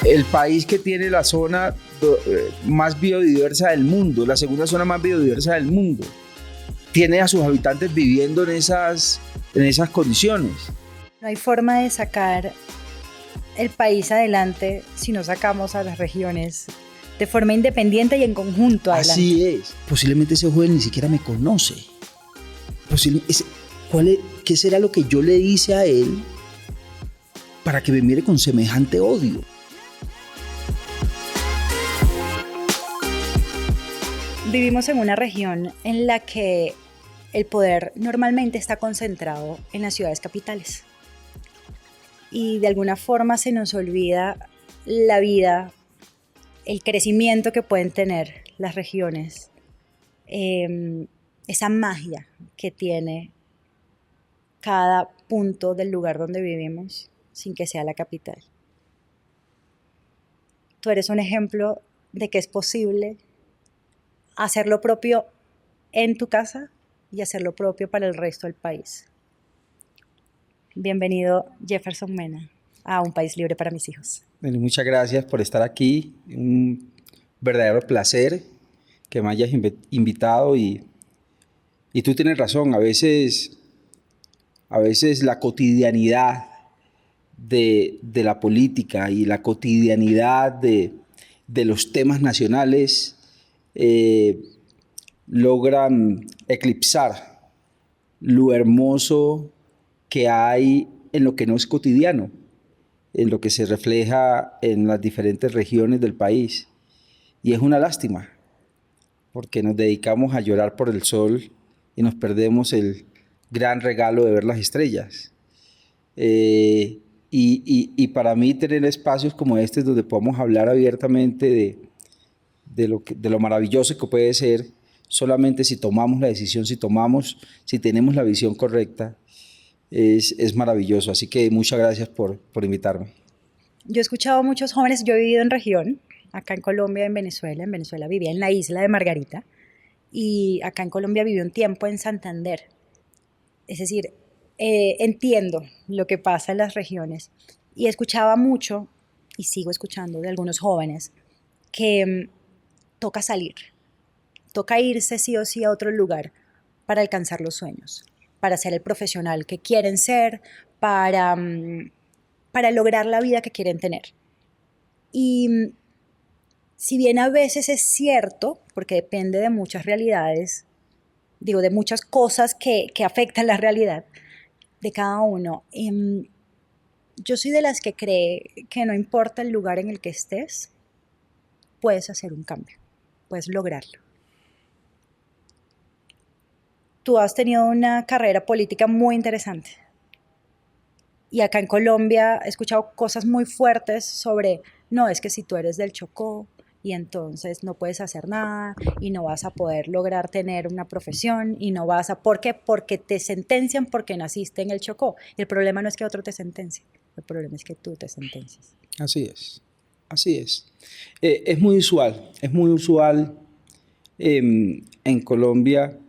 el país que tiene la zona más biodiversa del mundo, la segunda zona más biodiversa del mundo, tiene a sus habitantes viviendo en esas condiciones. No hay forma de sacar el país adelante si no sacamos a las regiones de forma independiente y en conjunto adelante. Así es. Posiblemente ese joven ni siquiera me conoce. ¿Qué será lo que yo le hice a él para que me mire con semejante odio? Vivimos en una región en la que el poder normalmente está concentrado en las ciudades capitales. Y de alguna forma se nos olvida la vida, el crecimiento que pueden tener las regiones, esa magia que tiene cada punto del lugar donde vivimos sin que sea la capital. Tú eres un ejemplo de que es posible hacer lo propio en tu casa y hacer lo propio para el resto del país. Bienvenido, Jefferson Mena, a Un País Libre para Mis Hijos. Bueno, muchas gracias por estar aquí. Un verdadero placer que me hayas invitado y tú tienes razón. A veces la cotidianidad de la política y la cotidianidad de los temas nacionales logran eclipsar lo hermoso que hay en lo que no es cotidiano, en lo que se refleja en las diferentes regiones del país. Y es una lástima, porque nos dedicamos a llorar por el sol y nos perdemos el gran regalo de ver las estrellas. Y para mí tener espacios como este donde podamos hablar abiertamente de lo maravilloso que puede ser solamente si tomamos la decisión, si tenemos la visión correcta, es maravilloso. Así que muchas gracias por invitarme. Yo he escuchado a muchos jóvenes, yo he vivido en región, acá en Colombia, en Venezuela vivía en la isla de Margarita y acá en Colombia viví un tiempo en Santander. Es decir, entiendo lo que pasa en las regiones y escuchaba mucho y sigo escuchando de algunos jóvenes que toca salir, toca irse sí o sí a otro lugar para alcanzar los sueños, para ser el profesional que quieren ser, para lograr la vida que quieren tener. Y si bien a veces es cierto, porque depende de muchas realidades, de muchas cosas que afectan la realidad de cada uno, yo soy de las que cree que no importa el lugar en el que estés, puedes hacer un cambio, puedes lograrlo. Tú has tenido una carrera política muy interesante. Y acá en Colombia he escuchado cosas muy fuertes sobre, no, es que si tú eres del Chocó y entonces no puedes hacer nada y no vas a poder lograr tener una profesión y no vas a... ¿Por qué? Porque te sentencian porque naciste en el Chocó. Y el problema no es que otro te sentencie, el problema es que tú te sentencias. Así es, así es. Es muy usual en Colombia.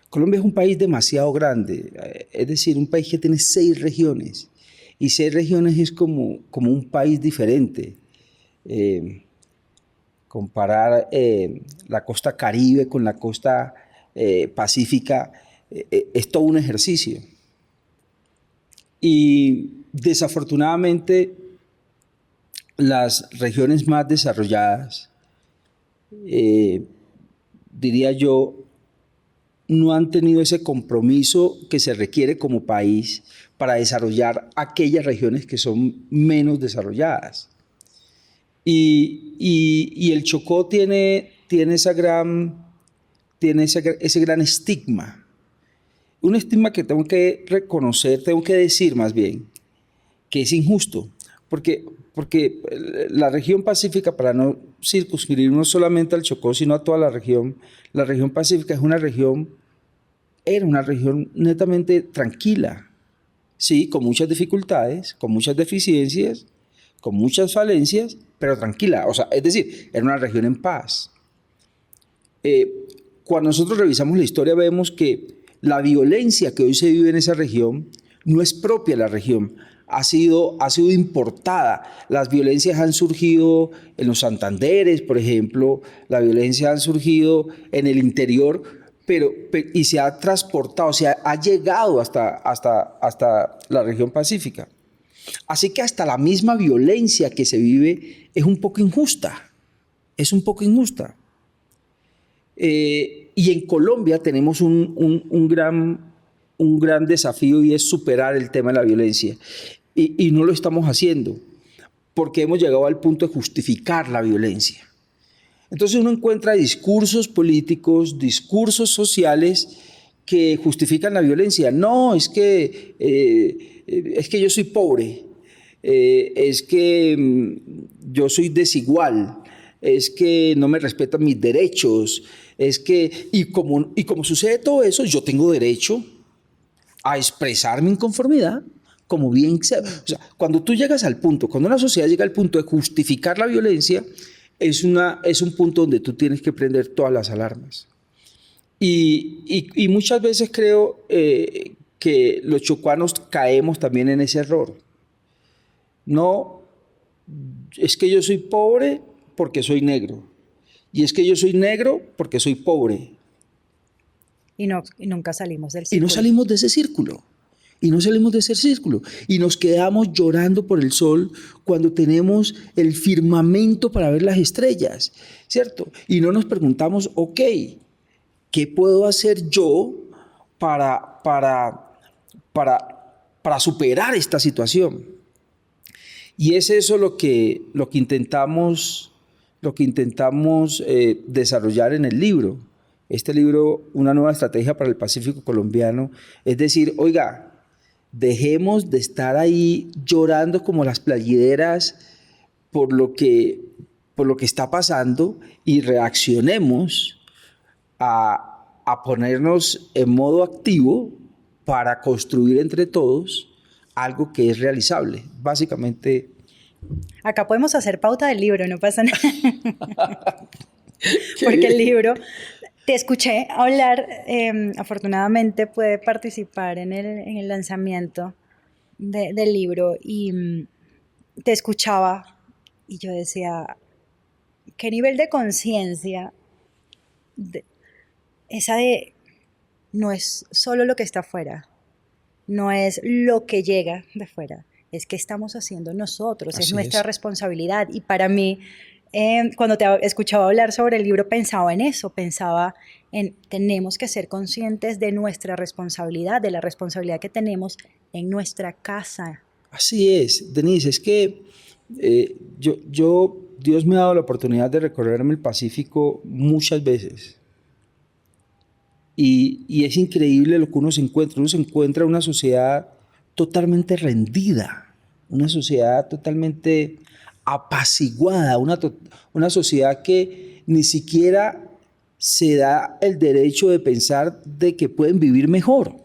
Colombia es un país demasiado grande, es decir, un país que tiene 6 regiones. Y 6 regiones es como un país diferente. Comparar la costa Caribe con la costa Pacífica es todo un ejercicio. Y desafortunadamente las regiones más desarrolladas, diría yo, no han tenido ese compromiso que se requiere como país para desarrollar aquellas regiones que son menos desarrolladas. Y el Chocó tiene ese gran estigma. Un estigma que tengo que reconocer, tengo que decir más bien, que es injusto. Porque la región pacífica, para no circunscribirnos solamente al Chocó, sino a toda la región pacífica era una región netamente tranquila. Sí, con muchas dificultades, con muchas deficiencias, con muchas falencias, pero tranquila. O sea, es decir, era una región en paz. Cuando nosotros revisamos la historia, vemos que la violencia que hoy se vive en esa región no es propia de la región, ha sido importada. Las violencias han surgido en los Santanderes, por ejemplo, la violencia ha surgido en el interior, y se ha transportado, ha llegado hasta la región pacífica. Así que hasta la misma violencia que se vive es un poco injusta, es un poco injusta. Y en Colombia tenemos un gran desafío, y es superar el tema de la violencia. Y no lo estamos haciendo porque hemos llegado al punto de justificar la violencia. Entonces uno encuentra discursos políticos, discursos sociales que justifican la violencia. No, es que yo soy pobre, es que yo soy desigual, es que no me respetan mis derechos, y como sucede todo eso, yo tengo derecho a expresar mi inconformidad, como bien sea. O sea, cuando tú llegas al punto, cuando una sociedad llega al punto de justificar la violencia, es un punto donde tú tienes que prender todas las alarmas. Y muchas veces creo que los chocuanos caemos también en ese error. No, es que yo soy pobre porque soy negro. Y es que yo soy negro porque soy pobre. Y nunca salimos del Y círculo. no salimos de ese círculo. Y no salimos de ese círculo. Y nos quedamos llorando por el sol cuando tenemos el firmamento para ver las estrellas, ¿cierto? Y no nos preguntamos, ok, ¿qué puedo hacer yo para superar esta situación? Y es eso lo que intentamos desarrollar en el libro. Este libro, Una nueva estrategia para el Pacífico colombiano, es decir, oiga, dejemos de estar ahí llorando como las playideras por lo que está pasando, y reaccionemos a ponernos en modo activo para construir entre todos algo que es realizable. Básicamente. Acá podemos hacer pauta del libro, no pasa nada. Porque el libro, te escuché hablar, afortunadamente pude participar en el lanzamiento del libro, y te escuchaba y yo decía, ¿qué nivel de conciencia esa de no es solo lo que está afuera, no es lo que llega de fuera, es que estamos haciendo nosotros, es nuestra responsabilidad? Y para mí, cuando te escuchaba hablar sobre el libro, pensaba en eso, pensaba en tenemos que ser conscientes de nuestra responsabilidad, de la responsabilidad que tenemos en nuestra casa. Así es, Denise, es que Dios me ha dado la oportunidad de recorrerme el Pacífico muchas veces. Y es increíble lo que uno se encuentra. Uno se encuentra una sociedad totalmente rendida, una sociedad totalmente apaciguada, una sociedad que ni siquiera se da el derecho de pensar de que pueden vivir mejor.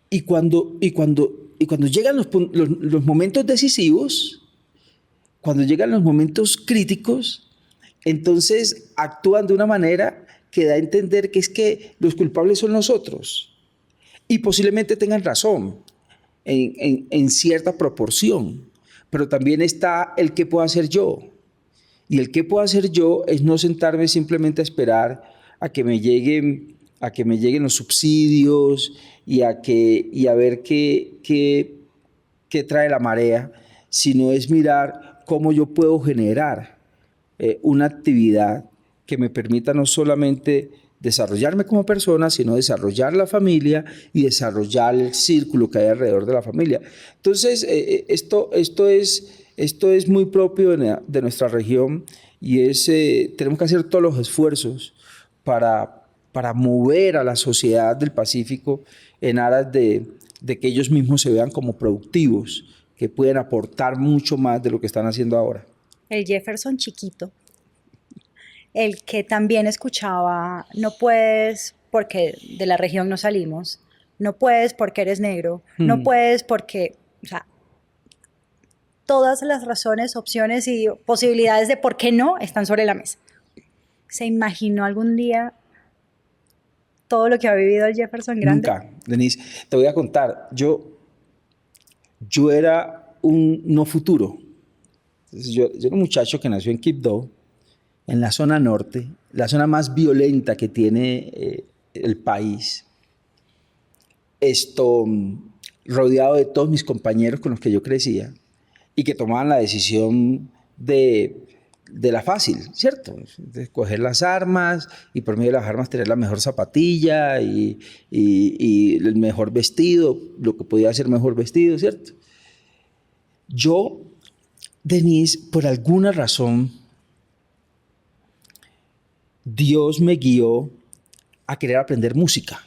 Y cuando llegan los momentos decisivos, cuando llegan los momentos críticos, entonces actúan de una manera que da a entender que es que los culpables son nosotros. Y posiblemente tengan razón en cierta proporción, pero también está el qué puedo hacer yo. Y el qué puedo hacer yo es no sentarme simplemente a esperar a que me lleguen los subsidios y a ver qué trae la marea, sino es mirar cómo yo puedo generar una actividad que me permita no solamente desarrollarme como persona, sino desarrollar la familia y desarrollar el círculo que hay alrededor de la familia. Entonces, esto es muy propio de nuestra región, y tenemos que hacer todos los esfuerzos para mover a la sociedad del Pacífico en aras de que ellos mismos se vean como productivos, que pueden aportar mucho más de lo que están haciendo ahora. El Jefferson chiquito, el que también escuchaba, no puedes porque de la región no salimos, no puedes porque eres negro, no puedes porque, o sea, todas las razones, opciones y posibilidades de por qué no están sobre la mesa. ¿Se imaginó algún día todo lo que ha vivido el Jefferson Grande? Nunca, Denise. Te voy a contar. Yo era un no futuro. Entonces, yo era un muchacho que nació en Quibdó, en la zona norte, la zona más violenta que tiene el país. Rodeado de todos mis compañeros con los que yo crecía y que tomaban la decisión de la fácil, ¿cierto? De escoger las armas y por medio de las armas tener la mejor zapatilla y el mejor vestido, lo que podía ser mejor vestido, ¿cierto? Yo, Denise, por alguna razón, Dios me guió a querer aprender música.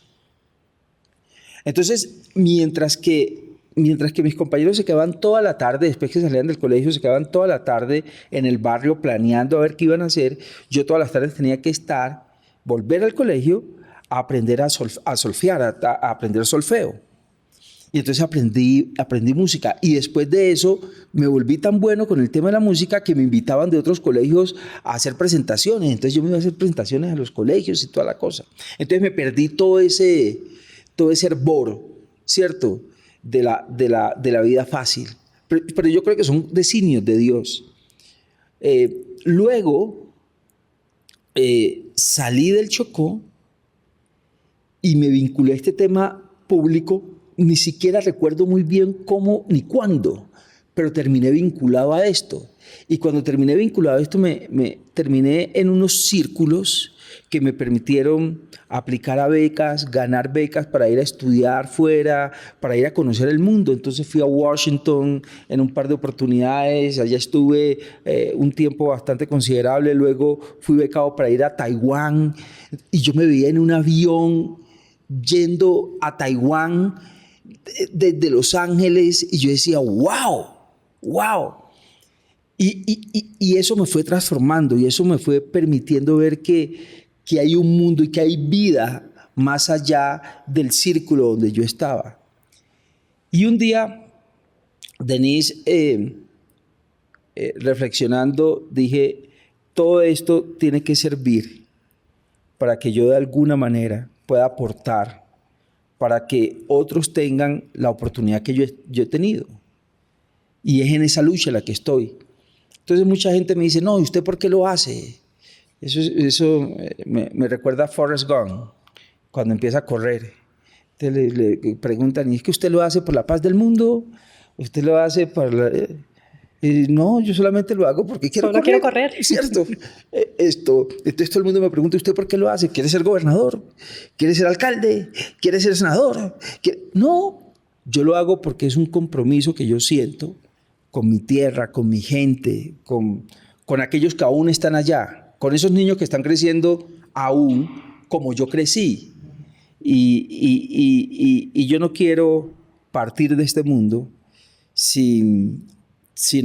Entonces, mientras que mis compañeros se quedaban toda la tarde, después que salían del colegio, se quedaban toda la tarde en el barrio planeando a ver qué iban a hacer, yo todas las tardes tenía que volver al colegio a aprender a solfear, a aprender solfeo. Y entonces aprendí música. Y después de eso me volví tan bueno con el tema de la música que me invitaban de otros colegios a hacer presentaciones. Entonces yo me iba a hacer presentaciones a los colegios y toda la cosa. Entonces me perdí todo ese hervor, ¿cierto? De la vida fácil. Pero yo creo que son designios de Dios. Luego salí del Chocó y me vinculé a este tema público. Ni siquiera recuerdo muy bien cómo ni cuándo, pero terminé vinculado a esto. Y cuando terminé vinculado a esto, me terminé en unos círculos que me permitieron aplicar a becas, ganar becas para ir a estudiar fuera, para ir a conocer el mundo. Entonces fui a Washington en un par de oportunidades, allá estuve un tiempo bastante considerable, luego fui becado para ir a Taiwán y yo me veía en un avión yendo a Taiwán desde Los Ángeles y yo decía, wow, wow. Y eso me fue transformando y eso me fue permitiendo ver que hay un mundo y que hay vida más allá del círculo donde yo estaba. Y un día, Denise, reflexionando, dije, todo esto tiene que servir para que yo de alguna manera pueda aportar, para que otros tengan la oportunidad que yo he tenido. Y es en esa lucha en la que estoy. Entonces mucha gente me dice, no, ¿y usted por qué lo hace? Eso me recuerda a Forrest Gump, cuando empieza a correr. Entonces le preguntan, ¿y es que usted lo hace por la paz del mundo? ¿Usted lo hace para no, yo solamente lo hago porque quiero correr. Quiero correr. ¿Cierto? Entonces todo el mundo me pregunta, ¿usted por qué lo hace? ¿Quiere ser gobernador? ¿Quiere ser alcalde? ¿Quiere ser senador? No, yo lo hago porque es un compromiso que yo siento con mi tierra, con mi gente, con aquellos que aún están allá, con esos niños que están creciendo aún como yo crecí. Y yo no quiero partir de este mundo sin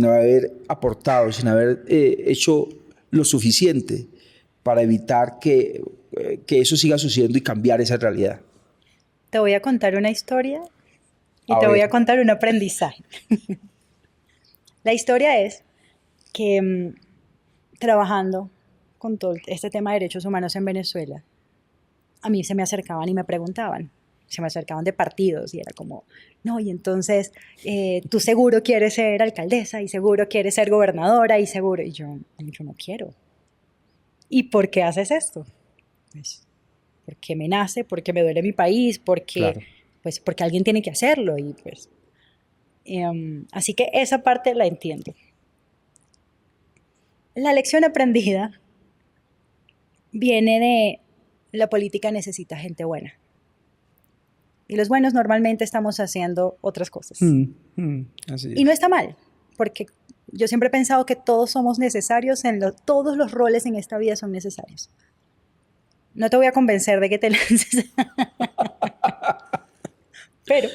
haber aportado, sin haber hecho lo suficiente para evitar que eso siga sucediendo y cambiar esa realidad. Te voy a contar una historia y te voy a contar un aprendizaje. La historia es que trabajando con todo este tema de derechos humanos en Venezuela, a mí se me acercaban y me preguntaban, se me acercaban de partidos y era como, no, y entonces tú seguro quieres ser alcaldesa y seguro quieres ser gobernadora y seguro, y yo no quiero. ¿Y por qué haces esto? Pues porque me nace, porque me duele mi país, porque alguien tiene que hacerlo y pues... así que esa parte la entiendo. La lección aprendida viene de la política necesita gente buena. Y los buenos normalmente estamos haciendo otras cosas. Así es. Y no está mal, porque yo siempre he pensado que todos somos necesarios, todos los roles en esta vida son necesarios. No te voy a convencer de que te lances. Pero...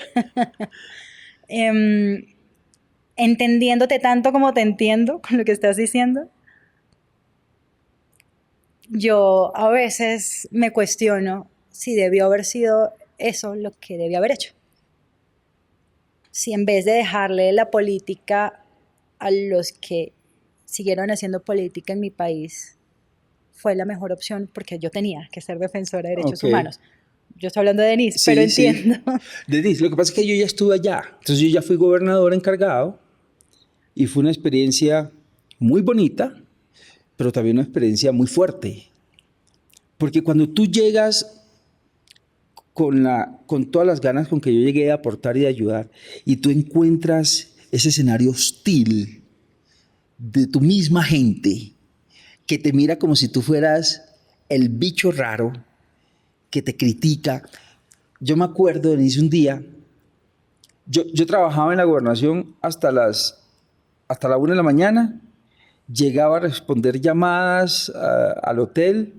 entendiéndote tanto como te entiendo con lo que estás diciendo, yo a veces me cuestiono si debió haber sido eso lo que debía haber hecho. Si en vez de dejarle la política a los que siguieron haciendo política en mi país, fue la mejor opción porque yo tenía que ser defensora de derechos humanos. Yo estoy hablando de Denise, Sí, pero sí. entiendo. Denise, lo que pasa es que yo ya estuve allá. Entonces yo ya fui gobernador encargado y fue una experiencia muy bonita, pero también una experiencia muy fuerte. Porque cuando tú llegas con todas las ganas con que yo llegué de aportar y de ayudar, y tú encuentras ese escenario hostil de tu misma gente, que te mira como si tú fueras el bicho raro, que te critica. Yo me acuerdo, Denise, un día, yo trabajaba en la gobernación hasta la 1 de la mañana, llegaba a responder llamadas al hotel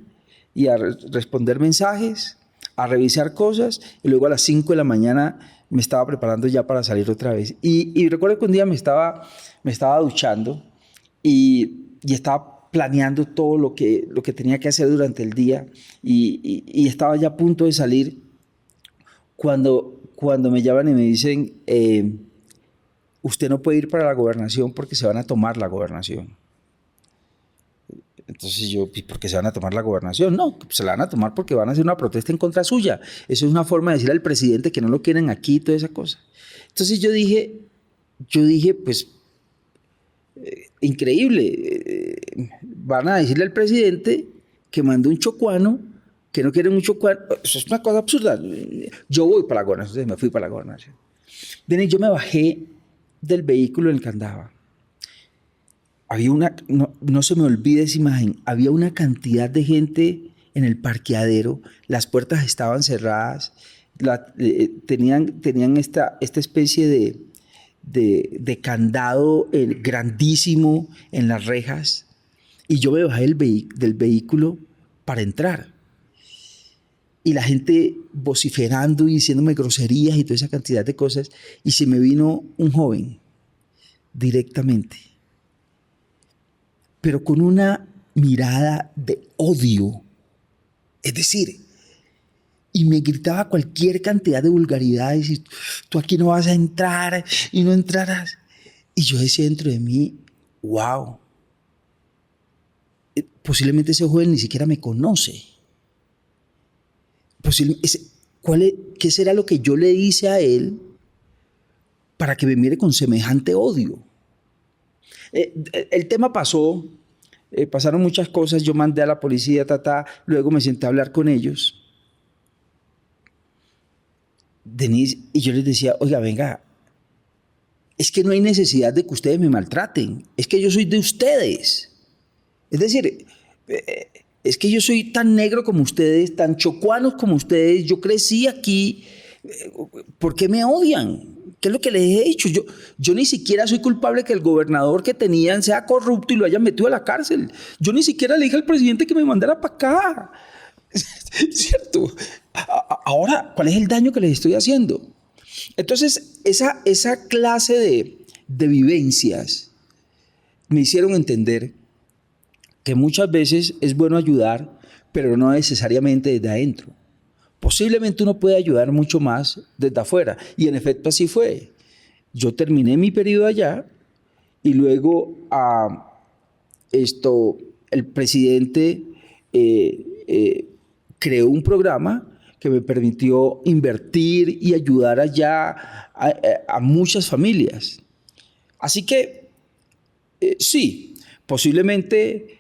y a responder mensajes, a revisar cosas, y luego a las 5 de la mañana me estaba preparando ya para salir otra vez. Y recuerdo que un día me estaba duchando y estaba planeando todo lo que tenía que hacer durante el día y estaba ya a punto de salir cuando me llaman y me dicen, usted no puede ir para la gobernación porque se van a tomar la gobernación. Entonces yo, ¿y por qué se van a tomar la gobernación? No, se la van a tomar porque van a hacer una protesta en contra suya. Eso es una forma de decirle al presidente que no lo quieren aquí y toda esa cosa. Entonces yo dije, pues, increíble. Van a decirle al presidente que mandó un chocuano, que no quiere un chocuano. Eso es una cosa absurda. Yo voy para la gobernación, entonces me fui para la gobernación. Denis, yo me bajé del vehículo en el que andaba. Había no se me olvide esa imagen, había una cantidad de gente en el parqueadero, las puertas estaban cerradas, tenían esta especie de candado grandísimo en las rejas, y yo me bajé del vehículo para entrar. Y la gente vociferando y diciéndome groserías y toda esa cantidad de cosas, y se me vino un joven directamente, pero con una mirada de odio. Es decir, y me gritaba cualquier cantidad de vulgaridades y tú aquí no vas a entrar y no entrarás. Y yo decía dentro de mí, wow, posiblemente ese joven ni siquiera me conoce. ¿Qué será lo que yo le hice a él para que me mire con semejante odio? El tema pasó, pasaron muchas cosas, yo mandé a la policía, luego me senté a hablar con ellos. Denise, y yo les decía, oiga, venga, es que no hay necesidad de que ustedes me maltraten, es que yo soy de ustedes. Es decir, es que yo soy tan negro como ustedes, tan chocuanos como ustedes, yo crecí aquí, ¿por qué me odian? ¿Qué es lo que les he hecho? Yo ni siquiera soy culpable que el gobernador que tenían sea corrupto y lo hayan metido a la cárcel. Yo ni siquiera le dije al presidente que me mandara para acá. ¿Cierto? Ahora, ¿cuál es el daño que les estoy haciendo? Entonces, esa clase de vivencias me hicieron entender que muchas veces es bueno ayudar, pero no necesariamente desde adentro. Posiblemente uno puede ayudar mucho más desde afuera. Y en efecto así fue. Yo terminé mi periodo allá y luego el presidente creó un programa que me permitió invertir y ayudar allá a muchas familias. Así que sí, posiblemente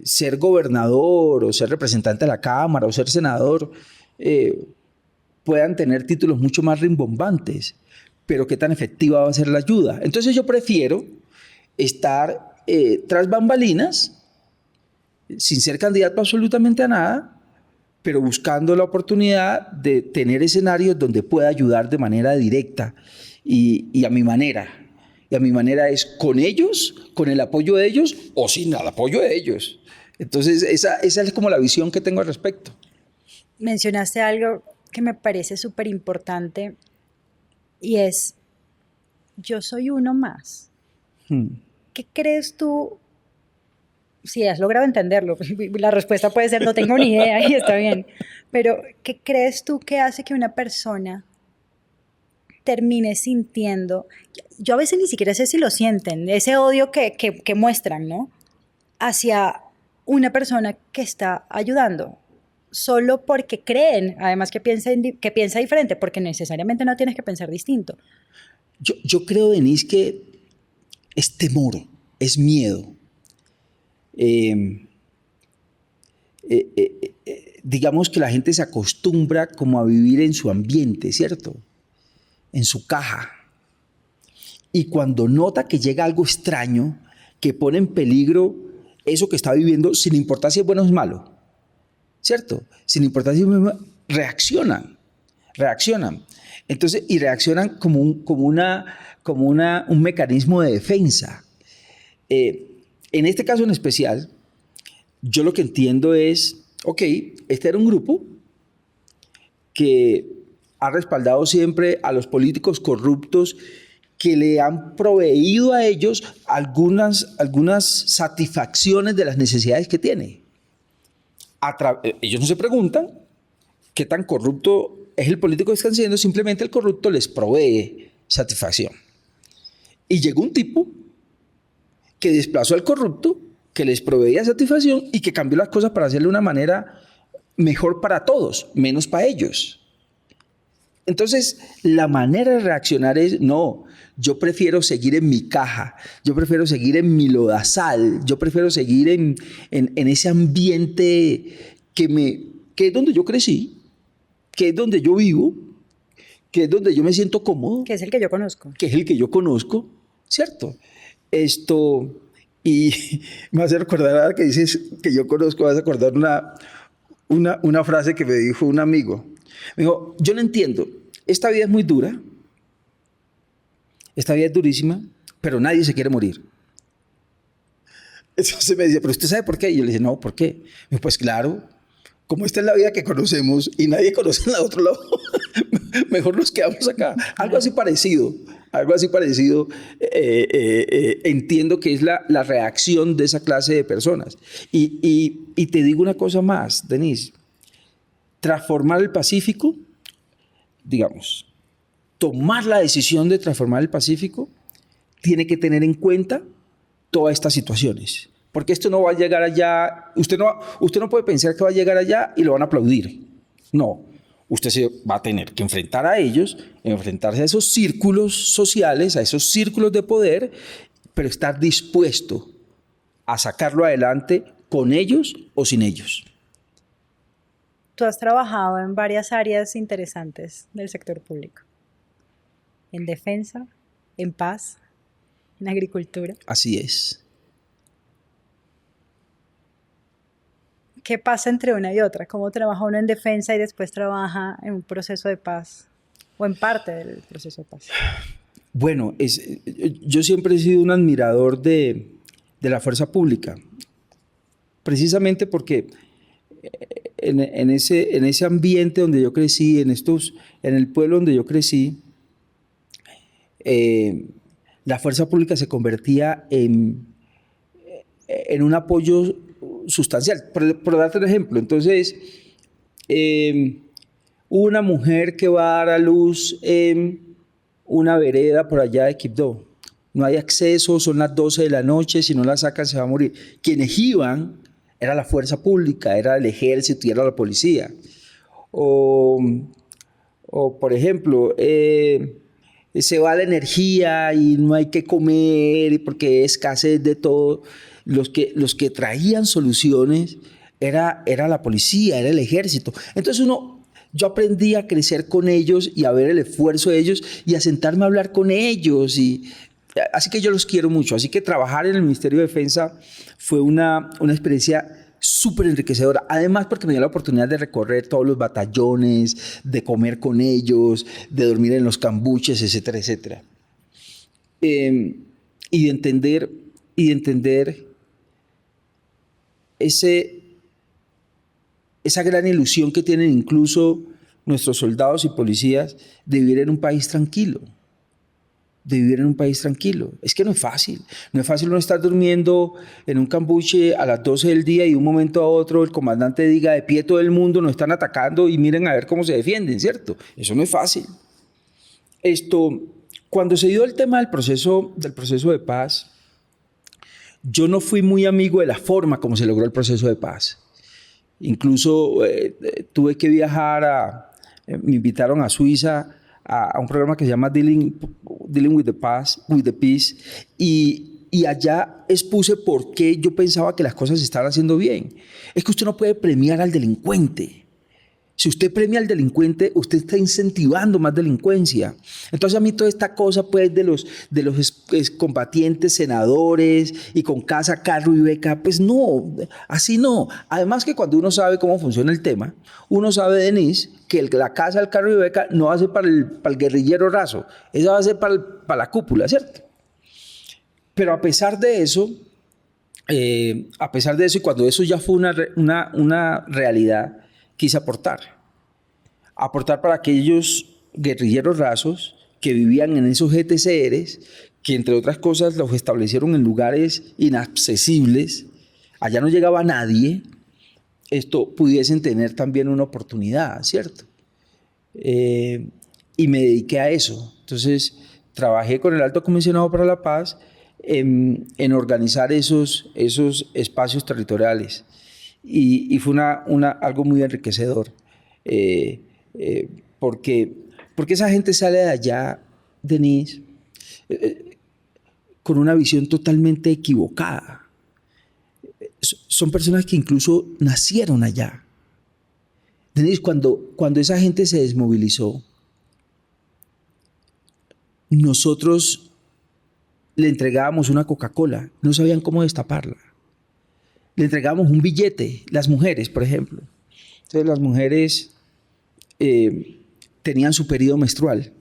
ser gobernador o ser representante de la Cámara o ser senador puedan tener títulos mucho más rimbombantes, pero qué tan efectiva va a ser la ayuda. Entonces yo prefiero estar tras bambalinas, sin ser candidato absolutamente a nada, pero buscando la oportunidad de tener escenarios donde pueda ayudar de manera directa y a mi manera. Y a mi manera es con ellos, con el apoyo de ellos o sin el apoyo de ellos. Entonces, esa es como la visión que tengo al respecto. Mencionaste algo que me parece súper importante y es, yo soy uno más. ¿Qué crees tú? Si has logrado entenderlo, la respuesta puede ser no tengo ni idea y está bien, pero ¿qué crees tú que hace que una persona termine sintiendo? Yo a veces ni siquiera sé si lo sienten, ese odio que muestran, ¿no? Hacia una persona que está ayudando. solo porque creen, además que piensa diferente, porque necesariamente no tienes que pensar distinto. Yo creo, Denise, que es temor, es miedo. Digamos que la gente se acostumbra como a vivir en su ambiente, ¿cierto? En su caja. Y cuando nota que llega algo extraño, que pone en peligro eso que está viviendo, sin importar si es bueno o es malo, ¿cierto? Sin importar si es bueno, reaccionan. Entonces, y reaccionan como un mecanismo de defensa. En este caso en especial, yo lo que entiendo es, ok, este era un grupo que ha respaldado siempre a los políticos corruptos que le han proveído a ellos algunas satisfacciones de las necesidades que tiene. Ellos no se preguntan qué tan corrupto es el político que están siendo, simplemente el corrupto les provee satisfacción. Y llegó un tipo que desplazó al corrupto, que les proveía satisfacción y que cambió las cosas para hacerle de una manera mejor para todos, menos para ellos. Entonces, la manera de reaccionar es, no, yo prefiero seguir en mi caja, yo prefiero seguir en mi lodazal, yo prefiero seguir en ese ambiente que es donde yo crecí, que es donde yo vivo, que es donde yo me siento cómodo. Que es el que yo conozco. Que es el que yo conozco, ¿cierto? Y me hace recordar, ahora que dices que yo conozco, me hace acordar una frase que me dijo un amigo. Me dijo, yo no entiendo, esta vida es muy dura, esta vida es durísima, pero nadie se quiere morir. Entonces me decía, ¿pero usted sabe por qué? Y yo le dije, no, ¿por qué? Me dijo, pues claro, como esta es la vida que conocemos y nadie conoce en el otro lado, mejor nos quedamos acá. Algo así parecido. Entiendo que es la reacción de esa clase de personas. Y te digo una cosa más, Denise. Transformar el Pacífico, digamos, tomar la decisión de transformar el Pacífico, tiene que tener en cuenta todas estas situaciones. Porque esto no va a llegar allá, usted no puede pensar que va a llegar allá y lo van a aplaudir. No, usted se va a tener que enfrentar a ellos, enfrentarse a esos círculos sociales, a esos círculos de poder, pero estar dispuesto a sacarlo adelante con ellos o sin ellos. Tú has trabajado en varias áreas interesantes del sector público. En defensa, en paz, en agricultura. Así es. ¿Qué pasa entre una y otra? ¿Cómo trabaja uno en defensa y después trabaja en un proceso de paz? ¿O en parte del proceso de paz? Bueno, yo siempre he sido un admirador de la fuerza pública. Precisamente porque en ese ambiente donde yo crecí, en el pueblo donde yo crecí, la fuerza pública se convertía en un apoyo sustancial. Por darte un ejemplo, entonces, una mujer que va a dar a luz en una vereda por allá de Quibdó. No hay acceso, son las 12 de la noche, si no la sacan se va a morir. Quienes iban era la fuerza pública, era el ejército y era la policía. O por ejemplo, se va la energía y no hay que comer porque hay escasez de todo. Los que traían soluciones era la policía, era el ejército. Entonces yo aprendí a crecer con ellos y a ver el esfuerzo de ellos y a sentarme a hablar con ellos. Así que yo los quiero mucho. Así que trabajar en el Ministerio de Defensa fue una experiencia súper enriquecedora. Además, porque me dio la oportunidad de recorrer todos los batallones, de comer con ellos, de dormir en los cambuches, etcétera, etcétera. Y de entender esa gran ilusión que tienen incluso nuestros soldados y policías de vivir en un país tranquilo. Es que no es fácil. No es fácil uno estar durmiendo en un cambuche a las 12 del día y de un momento a otro el comandante diga, de pie todo el mundo, nos están atacando y miren a ver cómo se defienden, ¿cierto? Eso no es fácil. Cuando se dio el tema del proceso de paz, yo no fui muy amigo de la forma como se logró el proceso de paz. Incluso tuve que viajar me invitaron a Suiza a un programa que se llama Dealing with the Peace, y allá expuse por qué yo pensaba que las cosas se estaban haciendo bien. Es que usted no puede premiar al delincuente. Si usted premia al delincuente, usted está incentivando más delincuencia. Entonces a mí toda esta cosa pues de los combatientes, senadores y con casa, carro y beca, pues no, así no. Además que cuando uno sabe cómo funciona el tema, uno sabe, Denise, que la casa, el carro y beca no va a ser para el guerrillero raso, esa va a ser para la cúpula, ¿cierto? Pero a pesar de eso y cuando eso ya fue una realidad, quise aportar para aquellos guerrilleros rasos que vivían en esos GTCRs, que entre otras cosas los establecieron en lugares inaccesibles, allá no llegaba nadie, pudiesen tener también una oportunidad, ¿cierto? Y me dediqué a eso. Entonces, trabajé con el Alto Comisionado para la Paz en organizar esos espacios territoriales. Y fue algo muy enriquecedor, porque esa gente sale de allá, Denise, con una visión totalmente equivocada. Son personas que incluso nacieron allá. Denise, cuando esa gente se desmovilizó, nosotros le entregábamos una Coca-Cola, no sabían cómo destaparla. Le entregábamos un billete, las mujeres, por ejemplo. Entonces las mujeres tenían su periodo menstrual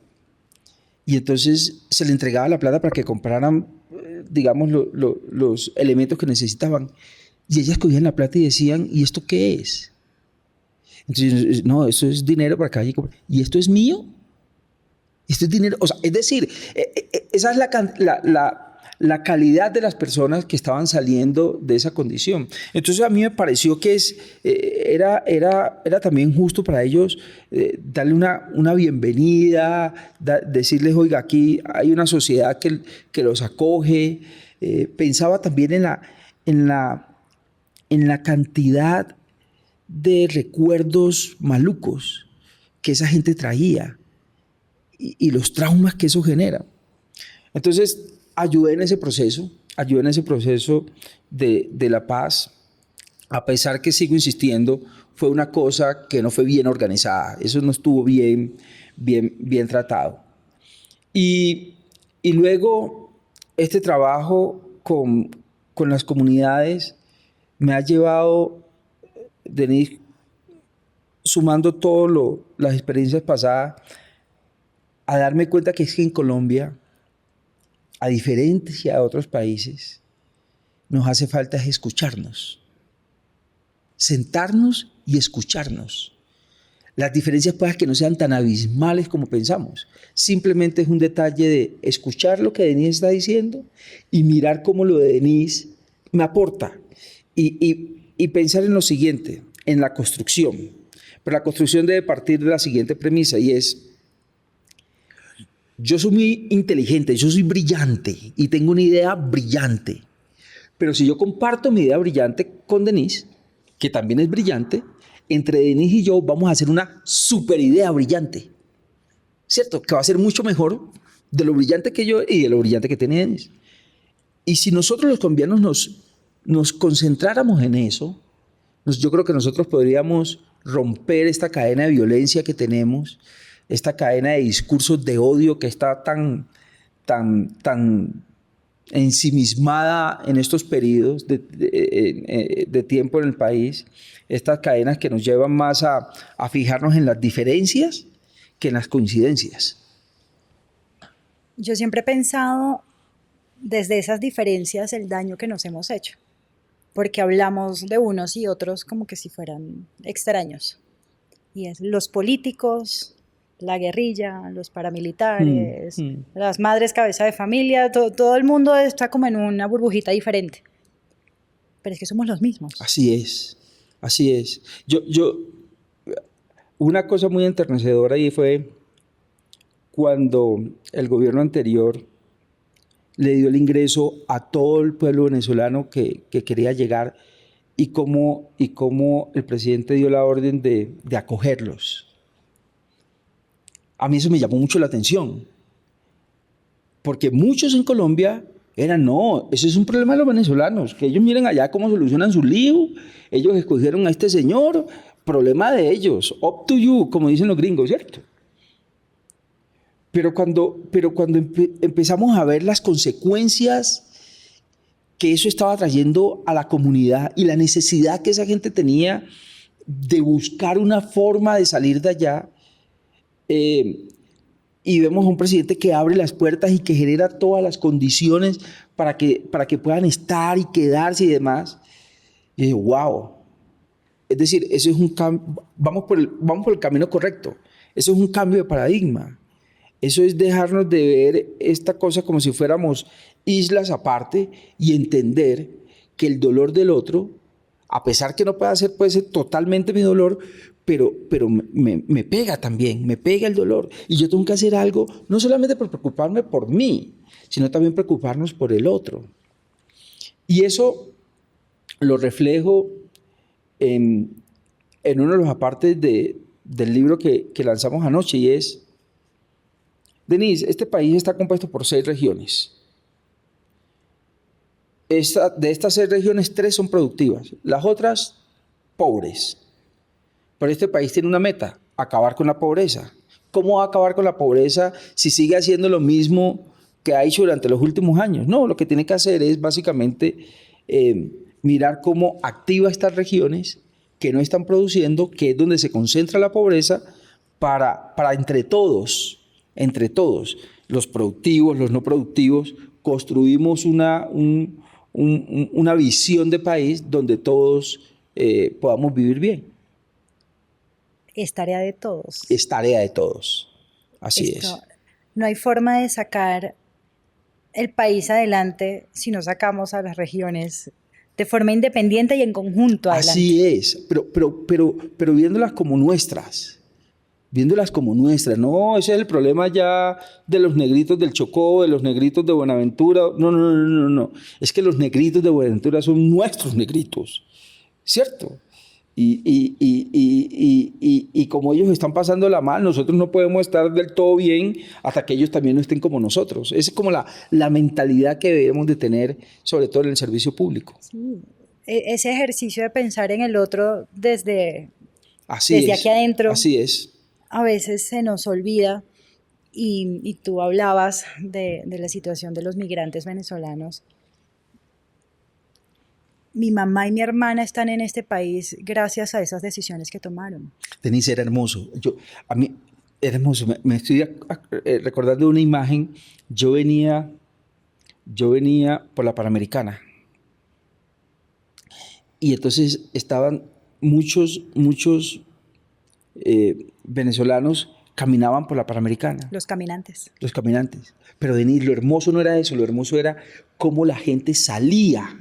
y entonces se le entregaba la plata para que compraran, digamos, los elementos que necesitaban. Y ellas cogían la plata y decían, ¿y esto qué es? Entonces, no, eso es dinero para cada. ¿Y esto es mío? Esto es dinero. O sea, es decir, esa es la calidad de las personas que estaban saliendo de esa condición. Entonces a mí me pareció que era también justo para ellos darle una bienvenida, decirles, oiga, aquí hay una sociedad que los acoge. Pensaba también en la cantidad de recuerdos malucos que esa gente traía y los traumas que eso genera. Entonces, ayudé en ese proceso de la paz, a pesar que sigo insistiendo, fue una cosa que no fue bien organizada, eso no estuvo bien tratado. Y luego, este trabajo con las comunidades me ha llevado, Denise, sumando todas las experiencias pasadas, a darme cuenta que es que en Colombia, a diferencia de otros países, nos hace falta escucharnos, sentarnos y escucharnos. Las diferencias pueden que no sean tan abismales como pensamos. Simplemente es un detalle de escuchar lo que Denise está diciendo y mirar cómo lo de Denise me aporta. Y pensar en lo siguiente, en la construcción. Pero la construcción debe partir de la siguiente premisa y es: yo soy muy inteligente, yo soy brillante y tengo una idea brillante. Pero si yo comparto mi idea brillante con Denise, que también es brillante, entre Denise y yo vamos a hacer una super idea brillante. ¿Cierto? Que va a ser mucho mejor de lo brillante que yo y de lo brillante que tiene Denise. Y si nosotros los colombianos nos concentráramos en eso, yo creo que nosotros podríamos romper esta cadena de violencia que tenemos, esta cadena de discursos de odio que está tan ensimismada en estos periodos de tiempo en el país, estas cadenas que nos llevan más a fijarnos en las diferencias que en las coincidencias. Yo siempre he pensado desde esas diferencias el daño que nos hemos hecho, porque hablamos de unos y otros como que si fueran extraños. Y es los políticos, la guerrilla, los paramilitares, las madres cabeza de familia, todo el mundo está como en una burbujita diferente. Pero es que somos los mismos. Así es. Una cosa muy enternecedora ahí fue cuando el gobierno anterior le dio el ingreso a todo el pueblo venezolano que quería llegar, y cómo el presidente dio la orden de acogerlos. A mí eso me llamó mucho la atención, porque muchos en Colombia eran, no, eso es un problema de los venezolanos, que ellos miren allá cómo solucionan su lío, ellos escogieron a este señor, problema de ellos, up to you, como dicen los gringos, ¿cierto? Pero cuando empezamos a ver las consecuencias que eso estaba trayendo a la comunidad y la necesidad que esa gente tenía de buscar una forma de salir de allá, y vemos a un presidente que abre las puertas y que genera todas las condiciones para que puedan estar y quedarse y demás, y dije, wow. Es decir, eso es un vamos por el camino correcto. Eso es un cambio de paradigma. Eso es dejarnos de ver esta cosa como si fuéramos islas aparte y entender que el dolor del otro, a pesar que no puede ser totalmente mi dolor, pero me pega también, me pega el dolor. Y yo tengo que hacer algo, no solamente por preocuparme por mí, sino también preocuparnos por el otro. Y eso lo reflejo en uno de los apartes del libro que lanzamos anoche, y es: Denise, este país está compuesto por 6 regiones. De estas 6 regiones, 3 son productivas, las otras pobres. Pero este país tiene una meta: acabar con la pobreza. ¿Cómo va a acabar con la pobreza si sigue haciendo lo mismo que ha hecho durante los últimos años? No, lo que tiene que hacer es básicamente mirar cómo activa estas regiones que no están produciendo, que es donde se concentra la pobreza, para entre todos, los productivos, los no productivos, construimos una visión de país donde todos podamos vivir bien. Es tarea de todos. Es tarea de todos. Así es. No hay forma de sacar el país adelante si no sacamos a las regiones de forma independiente y en conjunto adelante. Así es, pero viéndolas como nuestras. No, ese es el problema ya de los negritos del Chocó, de los negritos de Buenaventura. No. Es que los negritos de Buenaventura son nuestros negritos, ¿cierto? Y como ellos están pasándola mal, nosotros no podemos estar del todo bien hasta que ellos también no estén como nosotros. Esa es como la mentalidad que debemos de tener, sobre todo en el servicio público. Sí. Ese ejercicio de pensar en el otro desde aquí adentro. Así es. A veces se nos olvida, y tú hablabas de la situación de los migrantes venezolanos. Mi mamá y mi hermana están en este país gracias a esas decisiones que tomaron. Denise, era hermoso. A mí era hermoso. Me estoy recordando una imagen. Yo venía por la Panamericana. Y entonces estaban muchos venezolanos caminaban por la Panamericana. Los caminantes. Pero Denise, lo hermoso no era eso. Lo hermoso era cómo la gente salía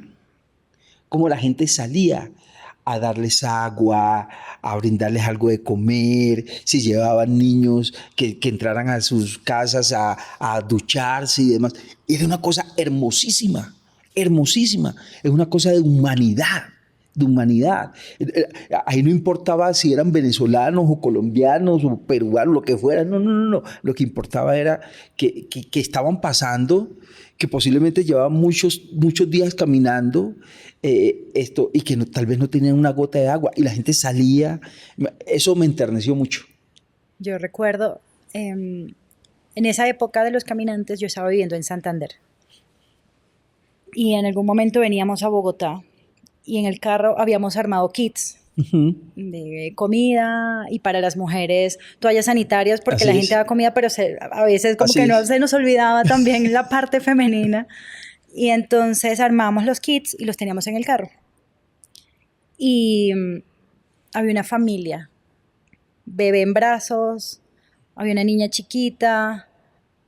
a darles agua, a brindarles algo de comer, si llevaban niños que entraran a sus casas a ducharse y demás. Era una cosa hermosísima, es una cosa de humanidad. Ahí no importaba si eran venezolanos o colombianos o peruanos, lo que fuera, no. Lo que importaba era que estaban pasando, que posiblemente llevaban muchos días caminando, y que tal vez no tenían una gota de agua, y la gente salía. Eso me enterneció mucho. Yo recuerdo, en esa época de los caminantes, yo estaba viviendo en Santander, y en algún momento veníamos a Bogotá, y en el carro habíamos armado kits de comida, y para las mujeres toallas sanitarias, porque la gente daba comida, pero a veces como que no se nos olvidaba también la parte femenina. Y entonces armamos los kits y los teníamos en el carro. Y había una familia, bebé en brazos, había una niña chiquita,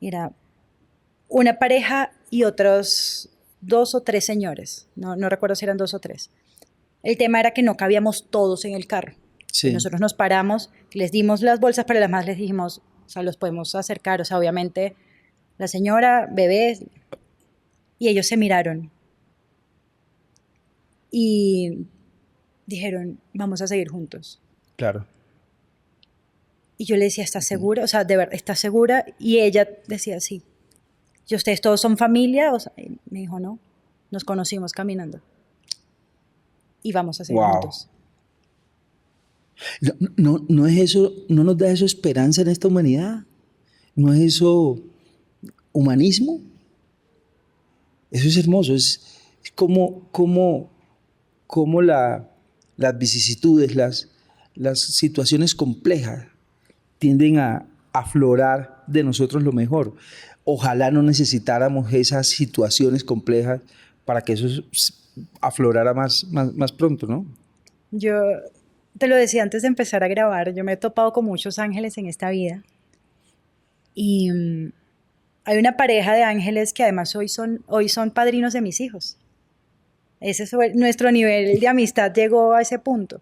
era una pareja y otros 2 o 3 señores, no recuerdo si eran 2 o 3. El tema era que no cabíamos todos en el carro. Sí. Nosotros nos paramos, les dimos las bolsas, pero además les dijimos, o sea, los podemos acercar, o sea, obviamente la señora, bebés, y ellos se miraron. Y dijeron, vamos a seguir juntos. Claro. Y yo le decía, ¿estás segura? O sea, de verdad, ¿estás segura? Y ella decía, sí. ¿Y ustedes todos son familia? O sea, y me dijo, no, nos conocimos caminando. Y vamos a seguir Wow. juntos. No es eso, no nos da eso esperanza en esta humanidad. No es eso humanismo. Eso es hermoso. Es como las vicisitudes, las situaciones complejas tienden a aflorar de nosotros lo mejor. Ojalá no necesitáramos esas situaciones complejas para que eso aflorara más pronto, ¿no? Yo te lo decía antes de empezar a grabar, yo me he topado con muchos ángeles en esta vida. Y hay una pareja de ángeles que además hoy son padrinos de mis hijos. Nuestro nivel de amistad llegó a ese punto.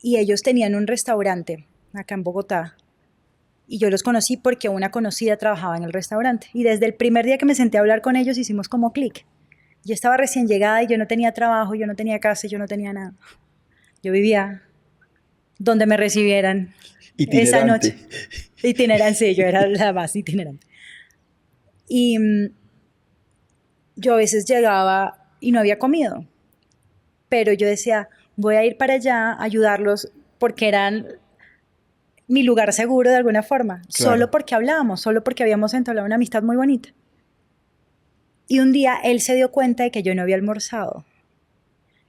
Y ellos tenían un restaurante acá en Bogotá. Y yo los conocí porque una conocida trabajaba en el restaurante. Y desde el primer día que me senté a hablar con ellos hicimos como clic. Yo estaba recién llegada y yo no tenía trabajo, yo no tenía casa, yo no tenía nada. Yo vivía donde me recibieran esa Itinerante. noche. Itinerante, yo era la más itinerante. Y yo a veces llegaba y no había comido, pero yo decía, voy a ir para allá a ayudarlos porque eran mi lugar seguro de alguna forma, Claro. solo porque hablábamos, solo porque habíamos entablado una amistad muy bonita. Y un día él se dio cuenta de que yo no había almorzado.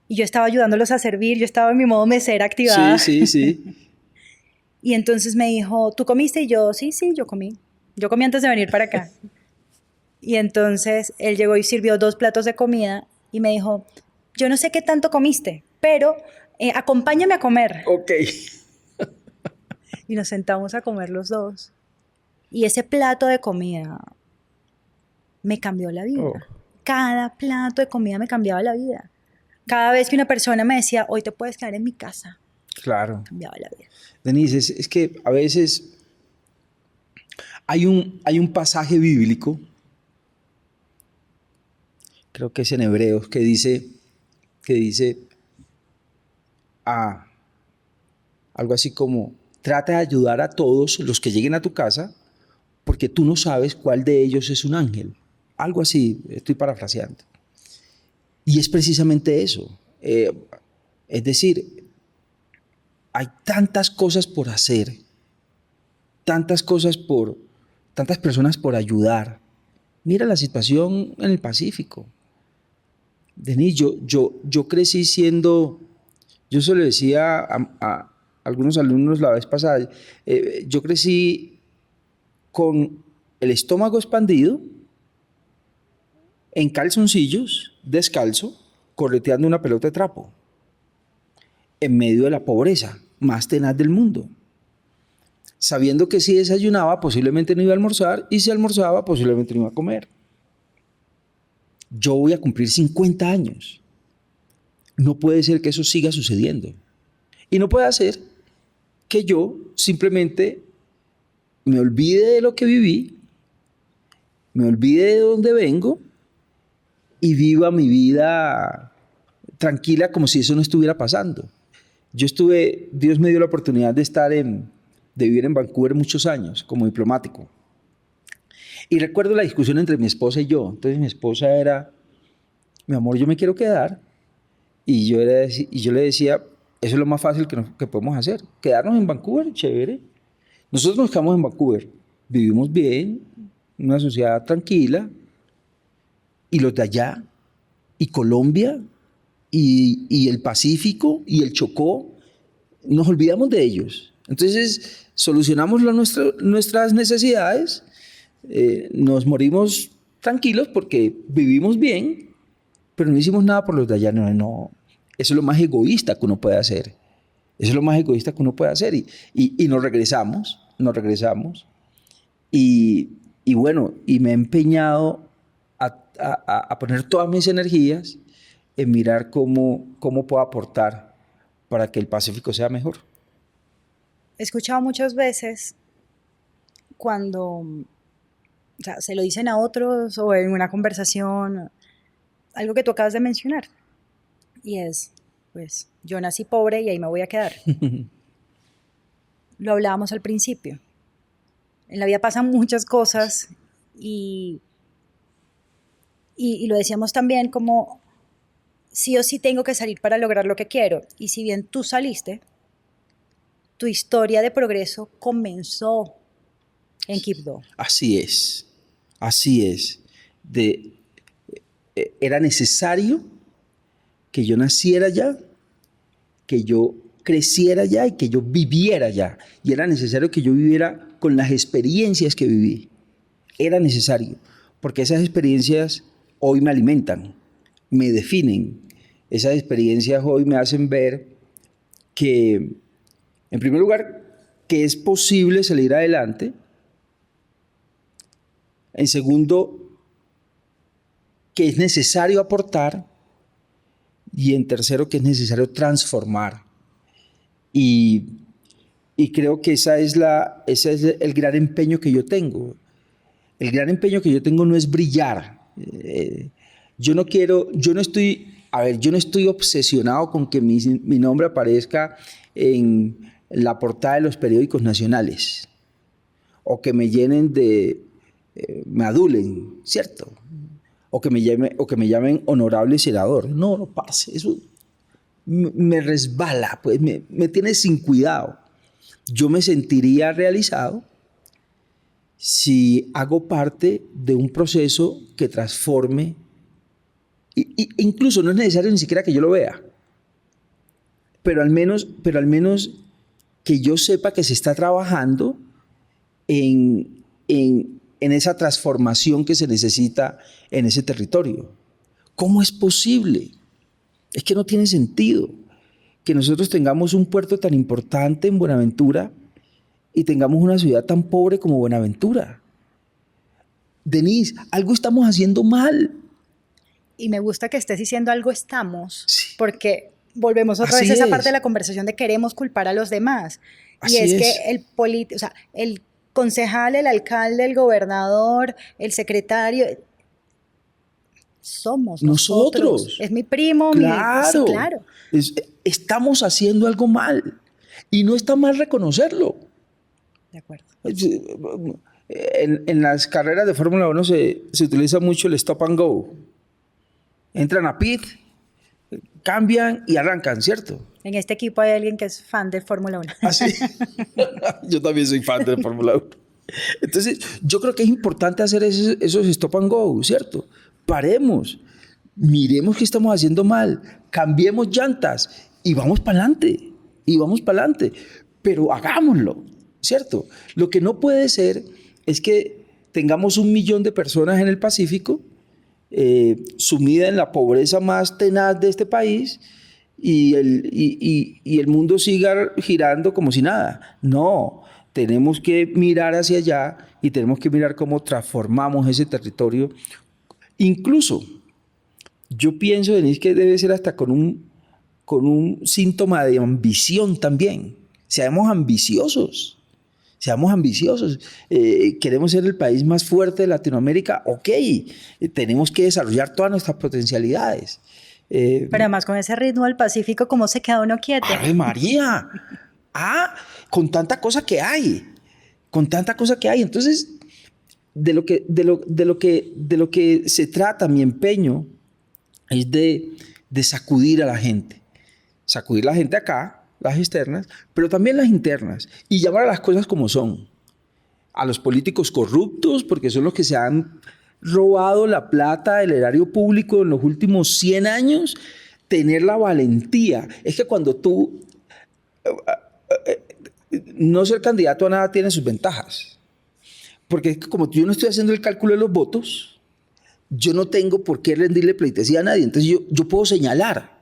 Y yo estaba ayudándolos a servir, yo estaba en mi modo mesera Sí, activada. sí, sí. Y entonces me dijo, ¿tú comiste? Y yo, sí, yo comí. Yo comí antes de venir para acá. Y entonces él llegó y sirvió 2 platos de comida y me dijo, yo no sé qué tanto comiste, pero acompáñame a comer. Ok. Y nos sentamos a comer los dos. Y ese plato de comida me cambió la Oh, vida. Cada plato de comida me cambiaba la vida. Cada vez que una persona me decía, hoy te puedes quedar en mi casa, claro. cambiaba la vida. Denise, es que a veces hay un pasaje bíblico, creo que es en Hebreos, que dice ah, algo así como, trata de ayudar a todos los que lleguen a tu casa, porque tú no sabes cuál de ellos es un ángel. Algo así, estoy parafraseando. Y es precisamente eso. Es decir, hay tantas cosas por hacer, tantas personas por ayudar. Mira la situación en el Pacífico. Denis, yo crecí siendo, yo se lo decía a algunos alumnos la vez pasada, yo crecí con el estómago expandido, en calzoncillos, descalzo, correteando una pelota de trapo, en medio de la pobreza más tenaz del mundo, sabiendo que si desayunaba posiblemente no iba a almorzar y si almorzaba posiblemente no iba a comer. Yo voy a cumplir 50 años. No puede ser que eso siga sucediendo. Y no puede ser que yo simplemente me olvide de lo que viví, me olvide de dónde vengo y viva mi vida tranquila como si eso no estuviera pasando. Dios me dio la oportunidad de vivir en Vancouver muchos años como diplomático. Y recuerdo la discusión entre mi esposa y yo. Entonces mi esposa era, mi amor, yo me quiero quedar. Y yo le decía, eso es lo más fácil que podemos hacer. Quedarnos en Vancouver, chévere. Nosotros nos quedamos en Vancouver, vivimos bien, una sociedad tranquila. Y los de allá, y Colombia, y el Pacífico, y el Chocó, nos olvidamos de ellos. Entonces, solucionamos nuestras necesidades, nos morimos tranquilos porque vivimos bien, pero no hicimos nada por los de allá. No, no. Eso es lo más egoísta que uno puede hacer. Eso es lo más egoísta que uno puede hacer. Y nos regresamos. Y bueno, y me he empeñado a poner todas mis energías en mirar cómo puedo aportar para que el Pacífico sea mejor. He escuchado muchas veces cuando, o sea, se lo dicen a otros o en una conversación, algo que tú acabas de mencionar, y es, pues yo nací pobre y ahí me voy a quedar. Lo hablábamos al principio. En la vida pasan muchas cosas y lo decíamos también como sí o sí tengo que salir para lograr lo que quiero. Y si bien tú saliste, tu historia de progreso comenzó en Quibdó. Así es, así es. Era necesario que yo naciera allá, que yo creciera allá y que yo viviera allá. Y era necesario que yo viviera con las experiencias que viví. Era necesario, porque esas experiencias hoy me alimentan, me definen. Esas experiencias hoy me hacen ver que, en primer lugar, que es posible salir adelante. En segundo, que es necesario aportar. Y en tercero, que es necesario transformar. Y creo que ese es el gran empeño que yo tengo. El gran empeño que yo tengo no es brillar. Yo no estoy obsesionado con que mi nombre aparezca en la portada de los periódicos nacionales o que me llenen me adulen, ¿cierto? O que me llamen honorable senador. No, no, parce, eso me resbala, pues me tiene sin cuidado. Yo me sentiría realizado si hago parte de un proceso que transforme, incluso no es necesario ni siquiera que yo lo vea, pero al menos que yo sepa que se está trabajando en esa transformación que se necesita en ese territorio. ¿Cómo es posible? Es que no tiene sentido que nosotros tengamos un puerto tan importante en Buenaventura y tengamos una ciudad tan pobre como Buenaventura. Denise, algo estamos haciendo mal. Y me gusta que estés diciendo algo estamos, Sí. porque volvemos otra Así vez a esa es. parte de la conversación de queremos culpar a los demás. Así Y es es. que el concejal, el alcalde, el gobernador, el secretario, somos nosotros. Es mi primo, sí, Claro. claro. Estamos haciendo algo mal. Y no está mal reconocerlo. De acuerdo. En las carreras de Fórmula 1 se utiliza mucho el stop and go. Entran a pit, cambian y arrancan, ¿cierto? En este equipo hay alguien que es fan de Fórmula 1. Así. Yo también soy fan de Fórmula 1. Entonces, yo creo que es importante hacer esos stop and go, ¿cierto? Paremos, miremos qué estamos haciendo mal, cambiemos llantas y vamos para adelante. Y vamos para adelante. Pero hagámoslo, ¿cierto? Lo que no puede ser es que tengamos 1 millón de personas en el Pacífico sumida en la pobreza más tenaz de este país y el mundo siga girando como si nada. No, tenemos que mirar hacia allá y tenemos que mirar cómo transformamos ese territorio. Incluso, yo pienso, Denise, que debe ser hasta con un síntoma de ambición también. Seamos ambiciosos. Seamos ambiciosos. Queremos ser el país más fuerte de Latinoamérica. Ok, tenemos que desarrollar todas nuestras potencialidades. Pero además con ese ritmo del Pacífico, ¿cómo se queda uno quieto? ¡Ave María! Con tanta cosa que hay. Con tanta cosa que hay. Entonces, de lo que se trata mi empeño es de sacudir a la gente. Sacudir a la gente acá, las externas, pero también las internas, y llamar a las cosas como son. A los políticos corruptos, porque son los que se han robado la plata del erario público en los últimos 100 años, tener la valentía. Es que cuando tú no ser candidato a nada tiene sus ventajas. Porque es que como yo no estoy haciendo el cálculo de los votos, yo no tengo por qué rendirle pleitesía a nadie. Entonces yo puedo señalar.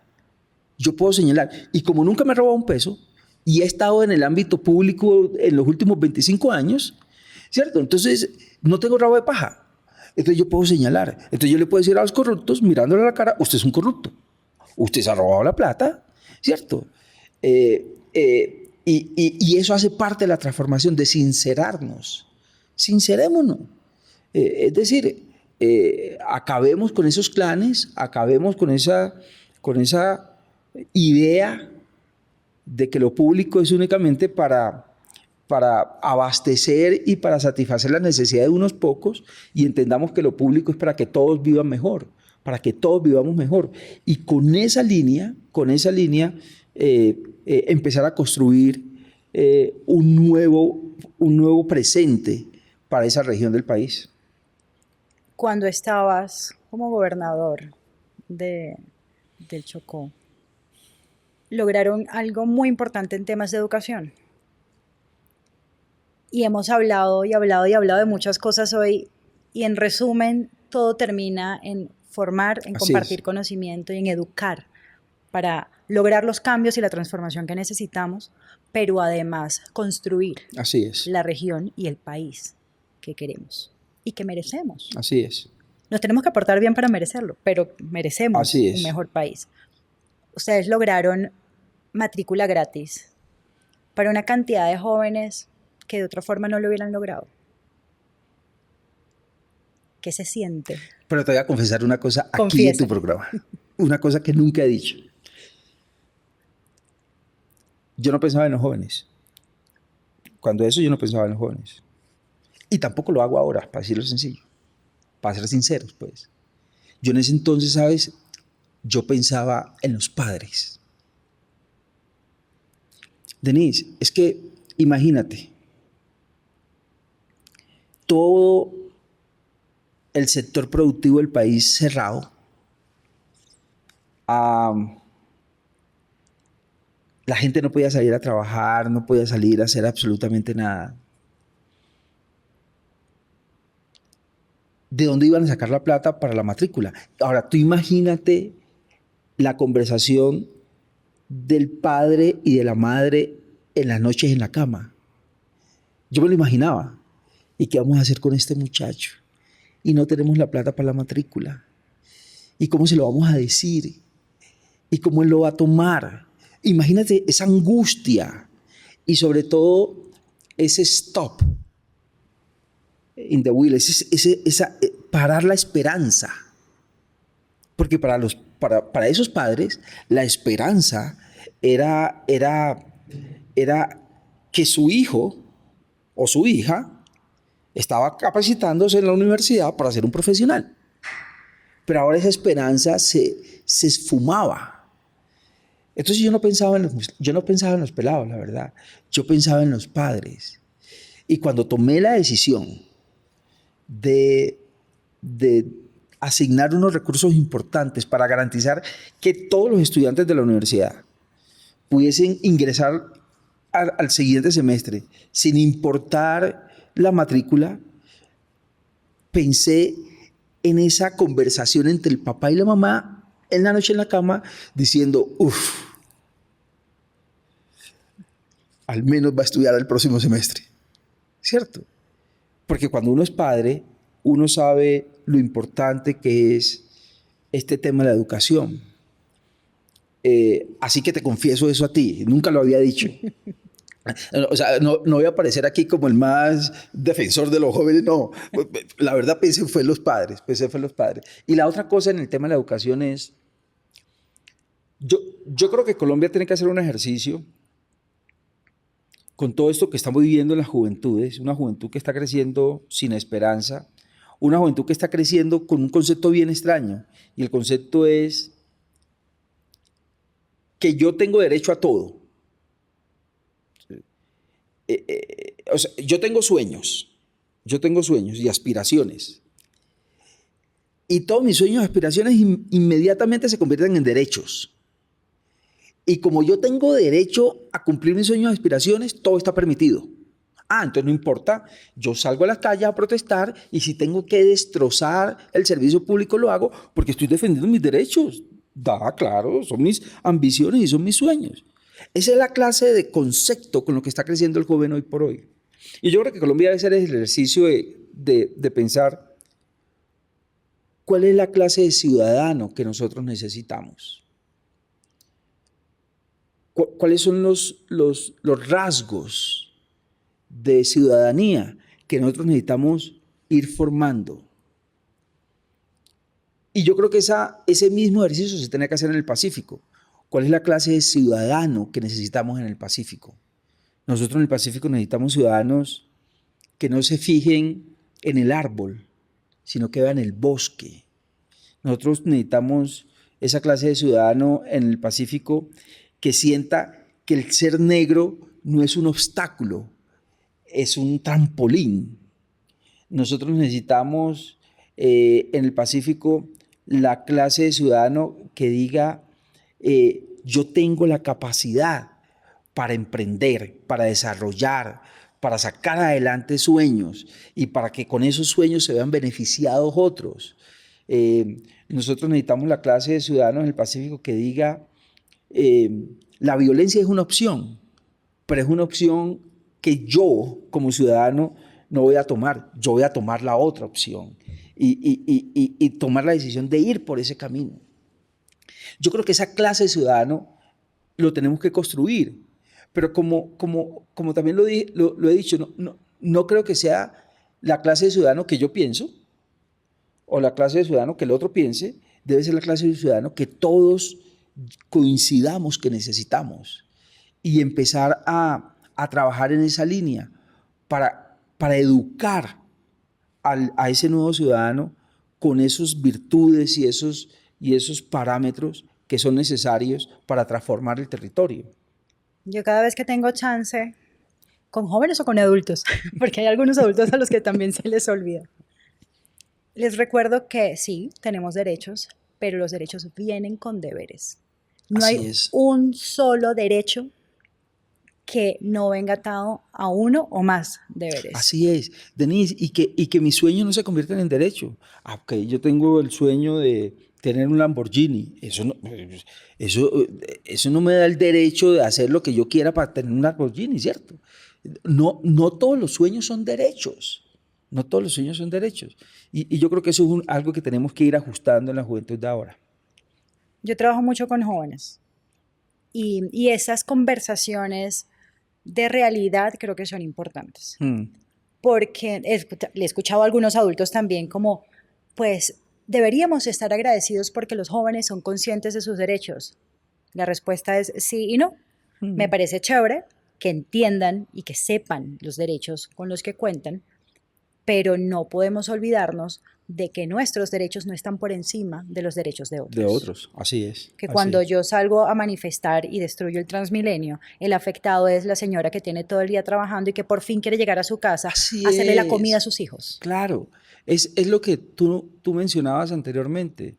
Yo puedo señalar. Y como nunca me he robado un peso y he estado en el ámbito público en los últimos 25 años, ¿cierto? Entonces no tengo rabo de paja. Entonces yo puedo señalar. Entonces yo le puedo decir a los corruptos, mirándole a la cara, usted es un corrupto. Usted se ha robado la plata, ¿cierto? Y eso hace parte de la transformación, de sincerarnos. Sincerémonos. Es decir, acabemos con esos clanes, acabemos con esa idea de que lo público es únicamente para abastecer y para satisfacer las necesidades de unos pocos, y entendamos que lo público es para que todos vivan mejor, para que todos vivamos mejor. Y con esa línea, empezar a construir un nuevo presente para esa región del país. Cuando estabas como gobernador del Chocó, lograron algo muy importante en temas de educación. Y hemos hablado y hablado y hablado de muchas cosas hoy, y en resumen, todo termina en formar, en compartir conocimiento y en educar para lograr los cambios y la transformación que necesitamos, pero además construir la región y el país que queremos y que merecemos. Así es. Nos tenemos que portar bien para merecerlo, pero merecemos un mejor país. Ustedes lograron matrícula gratis para una cantidad de jóvenes que de otra forma no lo hubieran logrado. ¿Qué se siente? Pero te voy a confesar una cosa aquí en tu programa. Una cosa que nunca he dicho. Yo no pensaba en los jóvenes. Cuando eso yo no pensaba en los jóvenes. Y tampoco lo hago ahora, para decirlo sencillo. Para ser sinceros, pues. Yo en ese entonces, ¿sabes? Yo pensaba en los padres. Denise, es que imagínate, todo el sector productivo del país cerrado, la gente no podía salir a trabajar, no podía salir a hacer absolutamente nada. ¿De dónde iban a sacar la plata para la matrícula? Ahora, tú imagínate la conversación del padre y de la madre en las noches en la cama. Yo me lo imaginaba. ¿Y qué vamos a hacer con este muchacho? Y no tenemos la plata para la matrícula. ¿Y cómo se lo vamos a decir? ¿Y cómo él lo va a tomar? Imagínate esa angustia y sobre todo ese stop in the wheel, parar la esperanza. Porque para esos padres la esperanza era que su hijo o su hija estaba capacitándose en la universidad para ser un profesional. Pero ahora esa esperanza se esfumaba. Entonces yo no pensaba en los pelados, la verdad. Yo pensaba en los padres. Y cuando tomé la decisión de asignar unos recursos importantes para garantizar que todos los estudiantes de la universidad pudiesen ingresar al siguiente semestre sin importar la matrícula, pensé en esa conversación entre el papá y la mamá en la noche en la cama diciendo, al menos va a estudiar el próximo semestre. ¿Cierto? Porque cuando uno es padre, uno sabe lo importante que es este tema de la educación. Así que te confieso eso a ti, nunca lo había dicho. O sea, no voy a aparecer aquí como el más defensor de los jóvenes, no. La verdad pensé fue en los padres. Y la otra cosa en el tema de la educación es, yo creo que Colombia tiene que hacer un ejercicio con todo esto que estamos viviendo en las juventudes, una juventud que está creciendo sin esperanza, una juventud que está creciendo con un concepto bien extraño, y el concepto es que yo tengo derecho a todo. O sea, yo tengo sueños y aspiraciones. Y todos mis sueños y aspiraciones inmediatamente se convierten en derechos. Y como yo tengo derecho a cumplir mis sueños y aspiraciones, todo está permitido. Entonces no importa, yo salgo a la calle a protestar y si tengo que destrozar el servicio público lo hago porque estoy defendiendo mis derechos. Claro, son mis ambiciones y son mis sueños. Esa es la clase de concepto con lo que está creciendo el joven hoy por hoy. Y yo creo que Colombia debe hacer el ejercicio de pensar cuál es la clase de ciudadano que nosotros necesitamos. ¿Cuáles son los rasgos de ciudadanía que nosotros necesitamos ir formando? Y yo creo que ese mismo ejercicio se tiene que hacer en el Pacífico. ¿Cuál es la clase de ciudadano que necesitamos en el Pacífico? Nosotros en el Pacífico necesitamos ciudadanos que no se fijen en el árbol, sino que vean el bosque. Nosotros necesitamos esa clase de ciudadano en el Pacífico que sienta que el ser negro no es un obstáculo, es un trampolín. Nosotros necesitamos en el Pacífico la clase de ciudadano que diga, yo tengo la capacidad para emprender, para desarrollar, para sacar adelante sueños y para que con esos sueños se vean beneficiados otros. Nosotros necesitamos la clase de ciudadanos en el Pacífico que diga, la violencia es una opción, pero es una opción que yo como ciudadano no voy a tomar, yo voy a tomar la otra opción y tomar la decisión de ir por ese camino. Yo creo que esa clase de ciudadano lo tenemos que construir, pero como también lo he dicho, no creo que sea la clase de ciudadano que yo pienso o la clase de ciudadano que el otro piense, debe ser la clase de ciudadano que todos coincidamos que necesitamos y empezar a trabajar en esa línea para educar a ese nuevo ciudadano con esas virtudes y esos parámetros que son necesarios para transformar el territorio. Yo cada vez que tengo chance, con jóvenes o con adultos, porque hay algunos adultos a los que también se les olvida, les recuerdo que sí, tenemos derechos, pero los derechos vienen con deberes. No hay un solo derecho que no venga atado a uno o más deberes. Así es, Denise, y que mis sueños no se conviertan en derecho. Ok, yo tengo el sueño de tener un Lamborghini. Eso no me da el derecho de hacer lo que yo quiera para tener un Lamborghini, ¿cierto? No todos los sueños son derechos. No todos los sueños son derechos. Y yo creo que eso es algo que tenemos que ir ajustando en la juventud de ahora. Yo trabajo mucho con jóvenes y esas conversaciones de realidad creo que son importantes. Porque le he escuchado a algunos adultos también como, pues, deberíamos estar agradecidos porque los jóvenes son conscientes de sus derechos. La respuesta es sí y no. Me parece chévere que entiendan y que sepan los derechos con los que cuentan, pero no podemos olvidarnos de que nuestros derechos no están por encima de los derechos de otros. De otros, así es. Que cuando yo salgo a manifestar y destruyo el Transmilenio, el afectado es la señora que tiene todo el día trabajando y que por fin quiere llegar a su casa a hacerle la comida a sus hijos. Claro, es lo que tú mencionabas anteriormente.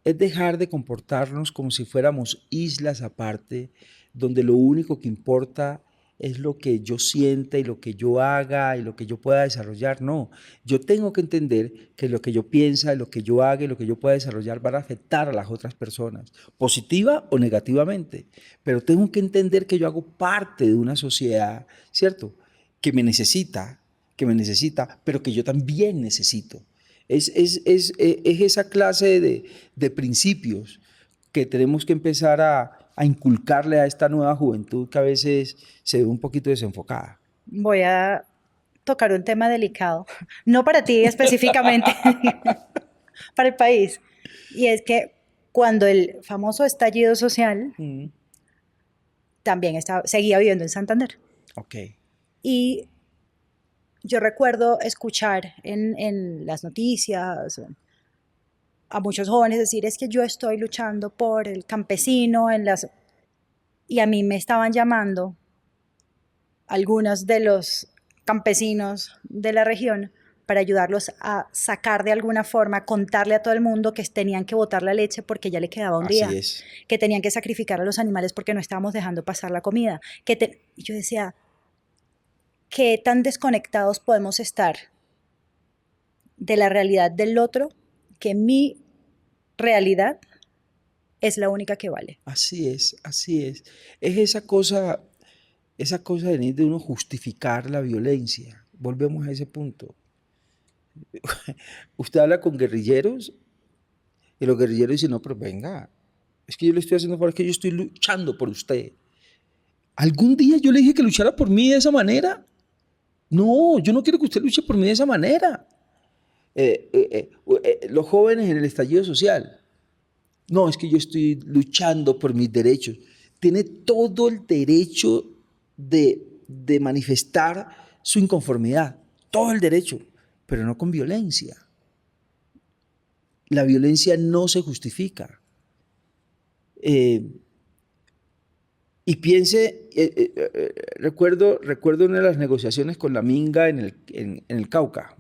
Es dejar de comportarnos como si fuéramos islas aparte, donde lo único que importa es lo que yo sienta y lo que yo haga y lo que yo pueda desarrollar. No, yo tengo que entender que lo que yo piensa, lo que yo haga y lo que yo pueda desarrollar van a afectar a las otras personas, positiva o negativamente. Pero tengo que entender que yo hago parte de una sociedad, ¿cierto? Que me necesita, pero que yo también necesito. Es esa clase de principios que tenemos que empezar a inculcarle a esta nueva juventud que a veces se ve un poquito desenfocada. Voy a tocar un tema delicado, no para ti específicamente, para el país. Y es que cuando el famoso estallido social, también seguía viviendo en Santander. Ok. Y yo recuerdo escuchar en las noticias a muchos jóvenes decir, es que yo estoy luchando por el campesino y a mí me estaban llamando algunos de los campesinos de la región para ayudarlos a sacar de alguna forma, contarle a todo el mundo que tenían que botar la leche porque ya le quedaba un día, que tenían que sacrificar a los animales porque no estábamos dejando pasar la comida. Y yo decía, ¿qué tan desconectados podemos estar de la realidad del otro que mi realidad es la única que vale? Así es, así es. Es esa cosa de uno justificar la violencia. Volvemos a ese punto. Usted habla con guerrilleros y los guerrilleros dicen, no, pero venga, es que yo le estoy haciendo por, es que yo estoy luchando por usted. ¿Algún día yo le dije que luchara por mí de esa manera? No, yo no quiero que usted luche por mí de esa manera. Los jóvenes en el estallido social No, es que yo estoy luchando por mis derechos. Tiene todo el derecho de manifestar su inconformidad, todo el derecho, pero no con violencia. La violencia no se justifica. Y piense, recuerdo una de las negociaciones con la Minga en el Cauca,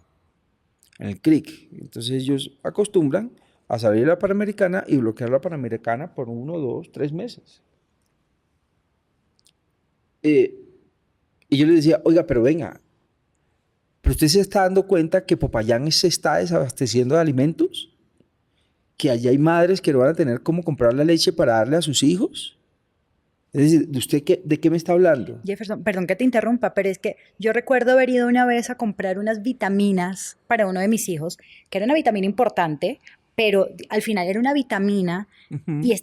en el CRIC. Entonces ellos acostumbran a salir a la Panamericana y bloquear la Panamericana por 1, 2, 3 meses. Y yo les decía, oiga, pero venga, ¿pero usted se está dando cuenta que Popayán se está desabasteciendo de alimentos? ¿Que allá hay madres que no van a tener cómo comprar la leche para darle a sus hijos? Es decir, ¿de qué me está hablando? Jefferson, perdón que te interrumpa, pero es que yo recuerdo haber ido una vez a comprar unas vitaminas para uno de mis hijos, que era una vitamina importante, pero al final era una vitamina y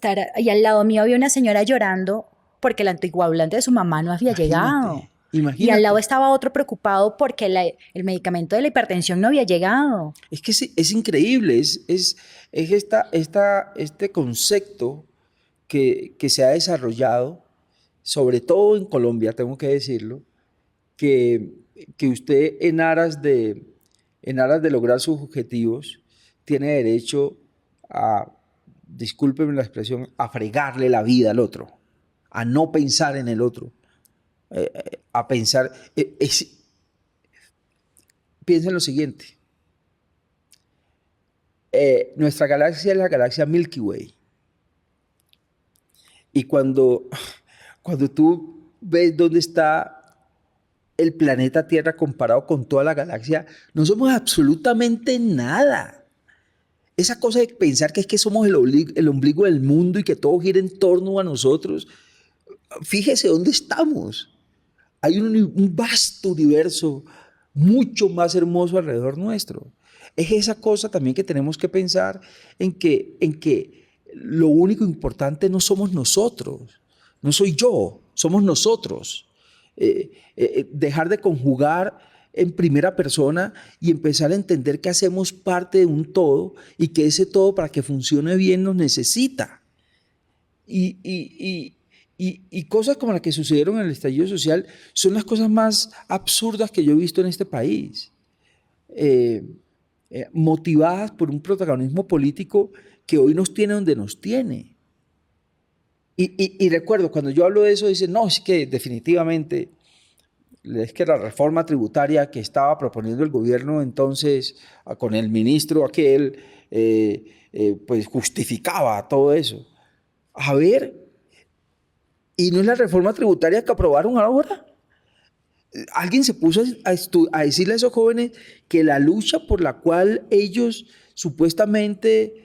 al lado mío había una señora llorando porque el anticoagulante de su mamá no había llegado. Y al lado estaba otro preocupado porque el medicamento de la hipertensión no había llegado. Es que es increíble, es este concepto que se ha desarrollado, sobre todo en Colombia, tengo que decirlo, que usted en aras de lograr sus objetivos tiene derecho a, discúlpeme la expresión, a fregarle la vida al otro, a no pensar en el otro, a pensar... piensa en lo siguiente. Nuestra galaxia es la galaxia Milky Way. Y cuando tú ves dónde está el planeta Tierra comparado con toda la galaxia, no somos absolutamente nada. Esa cosa de pensar que es que somos el ombligo del mundo y que todo gira en torno a nosotros, fíjese dónde estamos. Hay un vasto universo mucho más hermoso alrededor nuestro. Es esa cosa también que tenemos que pensar en que lo único importante no somos nosotros, no soy yo, somos nosotros. Dejar de conjugar en primera persona y empezar a entender que hacemos parte de un todo y que ese todo para que funcione bien nos necesita. Y cosas como las que sucedieron en el estallido social son las cosas más absurdas que yo he visto en este país, motivadas por un protagonismo político que hoy nos tiene donde nos tiene. Y recuerdo, cuando yo hablo de eso, dicen, no, es que definitivamente, es que la reforma tributaria que estaba proponiendo el gobierno entonces, con el ministro aquel, pues justificaba todo eso. A ver, ¿y no es la reforma tributaria que aprobaron ahora? Alguien se puso a decirle a esos jóvenes que la lucha por la cual ellos supuestamente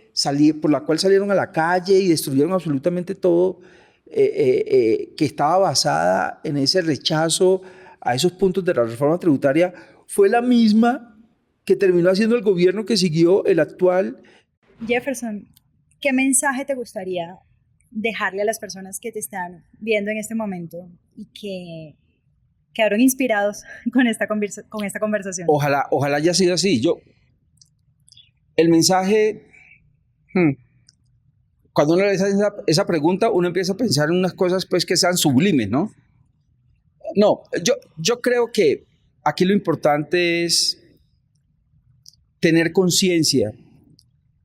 por la cual salieron a la calle y destruyeron absolutamente todo, que estaba basada en ese rechazo a esos puntos de la reforma tributaria, fue la misma que terminó haciendo el gobierno que siguió el actual. Jefferson, ¿qué mensaje te gustaría dejarle a las personas que te están viendo en este momento y que quedaron inspirados con esta conversación? Ojalá haya sido así. El mensaje, cuando uno le hace esa pregunta, uno empieza a pensar en unas cosas pues que sean sublimes, ¿no? No, yo creo que aquí lo importante es tener conciencia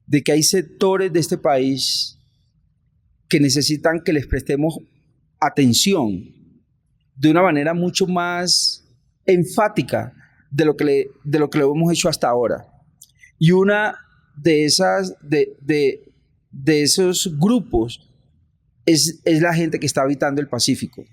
de que hay sectores de este país que necesitan que les prestemos atención de una manera mucho más enfática de lo que lo hemos hecho hasta ahora. Y una de esos grupos es la gente que está habitando el Pacífico.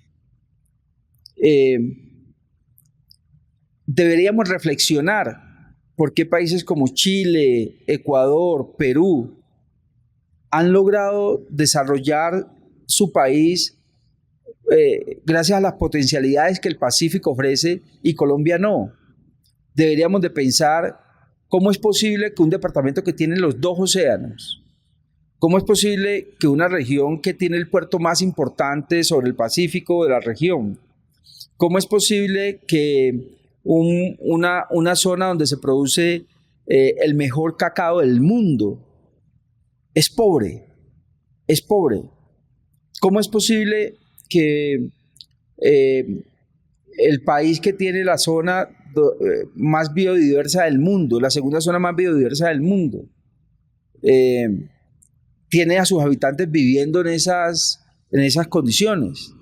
Deberíamos reflexionar por qué países como Chile, Ecuador, Perú han logrado desarrollar su país gracias a las potencialidades que el Pacífico ofrece y Colombia no. Deberíamos de pensar cómo es posible que un departamento que tiene los dos océanos, cómo es posible que una región que tiene el puerto más importante sobre el Pacífico de la región, cómo es posible que una zona donde se produce el mejor cacao del mundo es pobre. es pobre. ¿Cómo es posible que el país que tiene la zona más biodiversa del mundo, la segunda zona más biodiversa del mundo, tiene a sus habitantes viviendo en esas condiciones?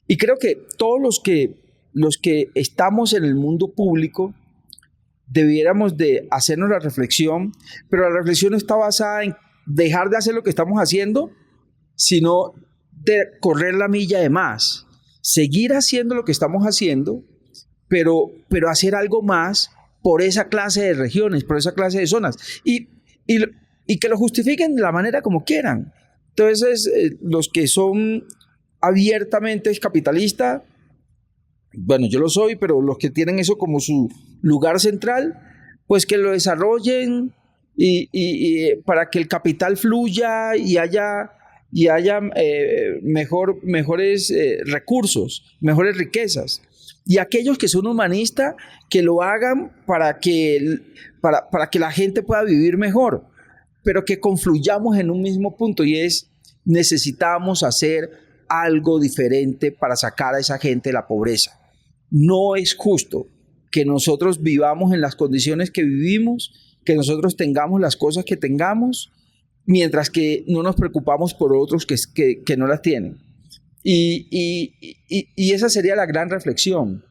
Y creo que todos los que estamos en el mundo público debiéramos de hacernos la reflexión, pero la reflexión no está basada en dejar de hacer lo que estamos haciendo, sino de correr la milla de más, seguir haciendo lo que estamos haciendo, pero hacer algo más por esa clase de regiones, por esa clase de zonas, y que lo justifiquen de la manera como quieran. Entonces, los que son abiertamente capitalistas, bueno, yo lo soy, pero los que tienen eso como su lugar central, pues que lo desarrollen y para que el capital fluya y haya mejores recursos, mejores riquezas. Y aquellos que son humanistas, que lo hagan para que la gente pueda vivir mejor, pero que confluyamos en un mismo punto, y es: necesitamos hacer algo diferente para sacar a esa gente de la pobreza. No es justo que nosotros vivamos en las condiciones que vivimos, que nosotros tengamos las cosas que tengamos, mientras que no nos preocupamos por otros que no las tienen. Y esa sería la gran reflexión.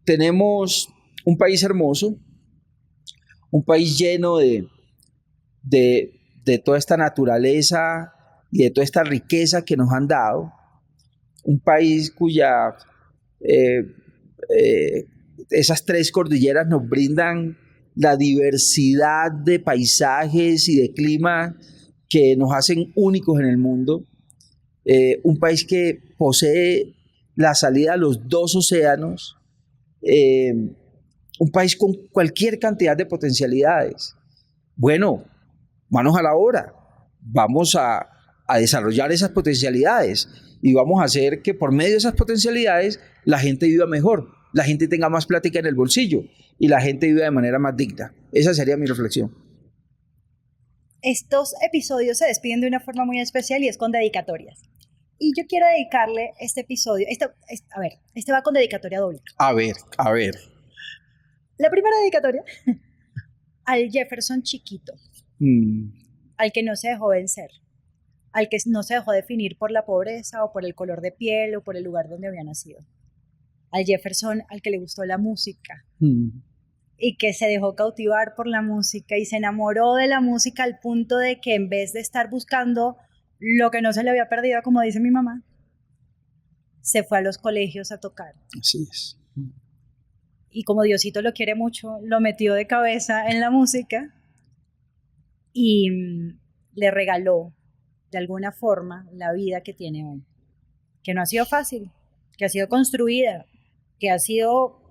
Tenemos un país hermoso, un país lleno de toda esta naturaleza y de toda esta riqueza que nos han dado, un país cuya esas tres cordilleras nos brindan la diversidad de paisajes y de clima que nos hacen únicos en el mundo, un país que posee la salida a los 2 océanos, un país con cualquier cantidad de potencialidades. Bueno, manos a la obra, vamos a desarrollar esas potencialidades y vamos a hacer que por medio de esas potencialidades la gente viva mejor, la gente tenga más plática en el bolsillo y la gente viva de manera más digna. Esa sería mi reflexión. Estos episodios se despiden de una forma muy especial y es con dedicatorias. Y yo quiero dedicarle este episodio, este va con dedicatoria doble. A ver. La primera dedicatoria al Jefferson chiquito, al que no se dejó vencer, al que no se dejó definir por la pobreza o por el color de piel o por el lugar donde había nacido. Al Jefferson al que le gustó la música y que se dejó cautivar por la música y se enamoró de la música al punto de que en vez de estar buscando lo que no se le había perdido, como dice mi mamá, se fue a los colegios a tocar. Así es. Y como Diosito lo quiere mucho, lo metió de cabeza en la música y le regaló de alguna forma la vida que tiene hoy, que no ha sido fácil, que ha sido construida, que ha sido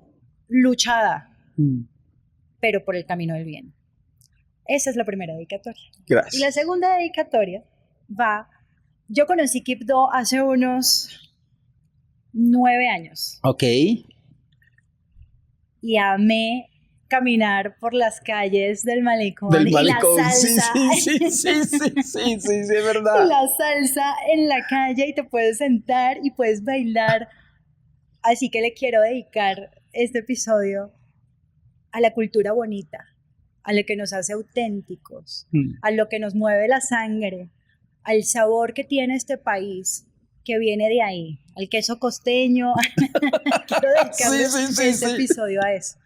luchada, pero por el camino del bien. Esa es la primera dedicatoria. Gracias. Y la segunda dedicatoria yo conocí Quibdó hace unos 9 años. Ok. Y amé caminar por las calles del malecón. Y la salsa. Sí, es verdad. Y la salsa en la calle y te puedes sentar y puedes bailar. Así que le quiero dedicar este episodio a la cultura bonita, a lo que nos hace auténticos, a lo que nos mueve la sangre, al sabor que tiene este país, que viene de ahí, al queso costeño. Quiero dedicarle este episodio a eso,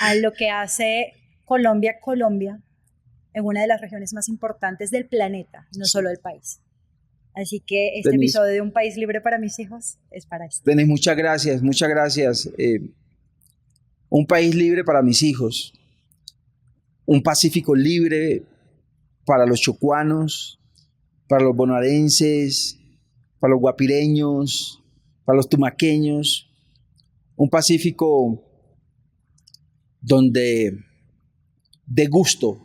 a lo que hace Colombia en una de las regiones más importantes del planeta, no solo del país. Así que este episodio de Un País Libre para mis hijos es para esto. Denis, muchas gracias. Un país libre para mis hijos, un Pacífico libre para los chocuanos, para los bonaerenses, para los guapireños, para los tumaqueños, un Pacífico donde dé gusto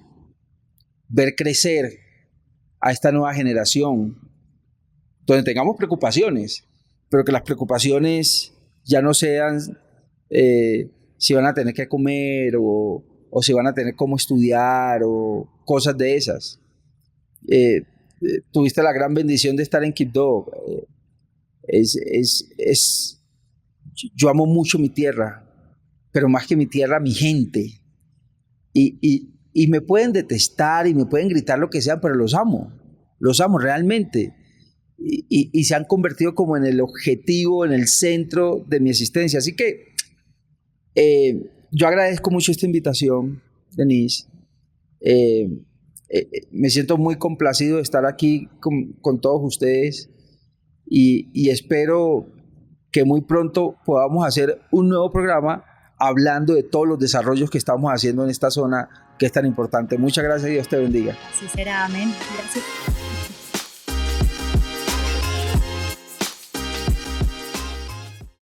ver crecer a esta nueva generación, donde tengamos preocupaciones, pero que las preocupaciones ya no sean si van a tener que comer o si van a tener cómo estudiar o cosas de esas. tuviste la gran bendición de estar en Quibdó. Yo amo mucho mi tierra, pero más que mi tierra, mi gente. Y me pueden detestar y me pueden gritar lo que sea, pero los amo realmente. Y se han convertido como en el objetivo, en el centro de mi existencia. Así que yo agradezco mucho esta invitación, Denise. Me siento muy complacido de estar aquí con todos ustedes y espero que muy pronto podamos hacer un nuevo programa hablando de todos los desarrollos que estamos haciendo en esta zona que es tan importante. Muchas gracias y Dios te bendiga. Así será, amén. Gracias.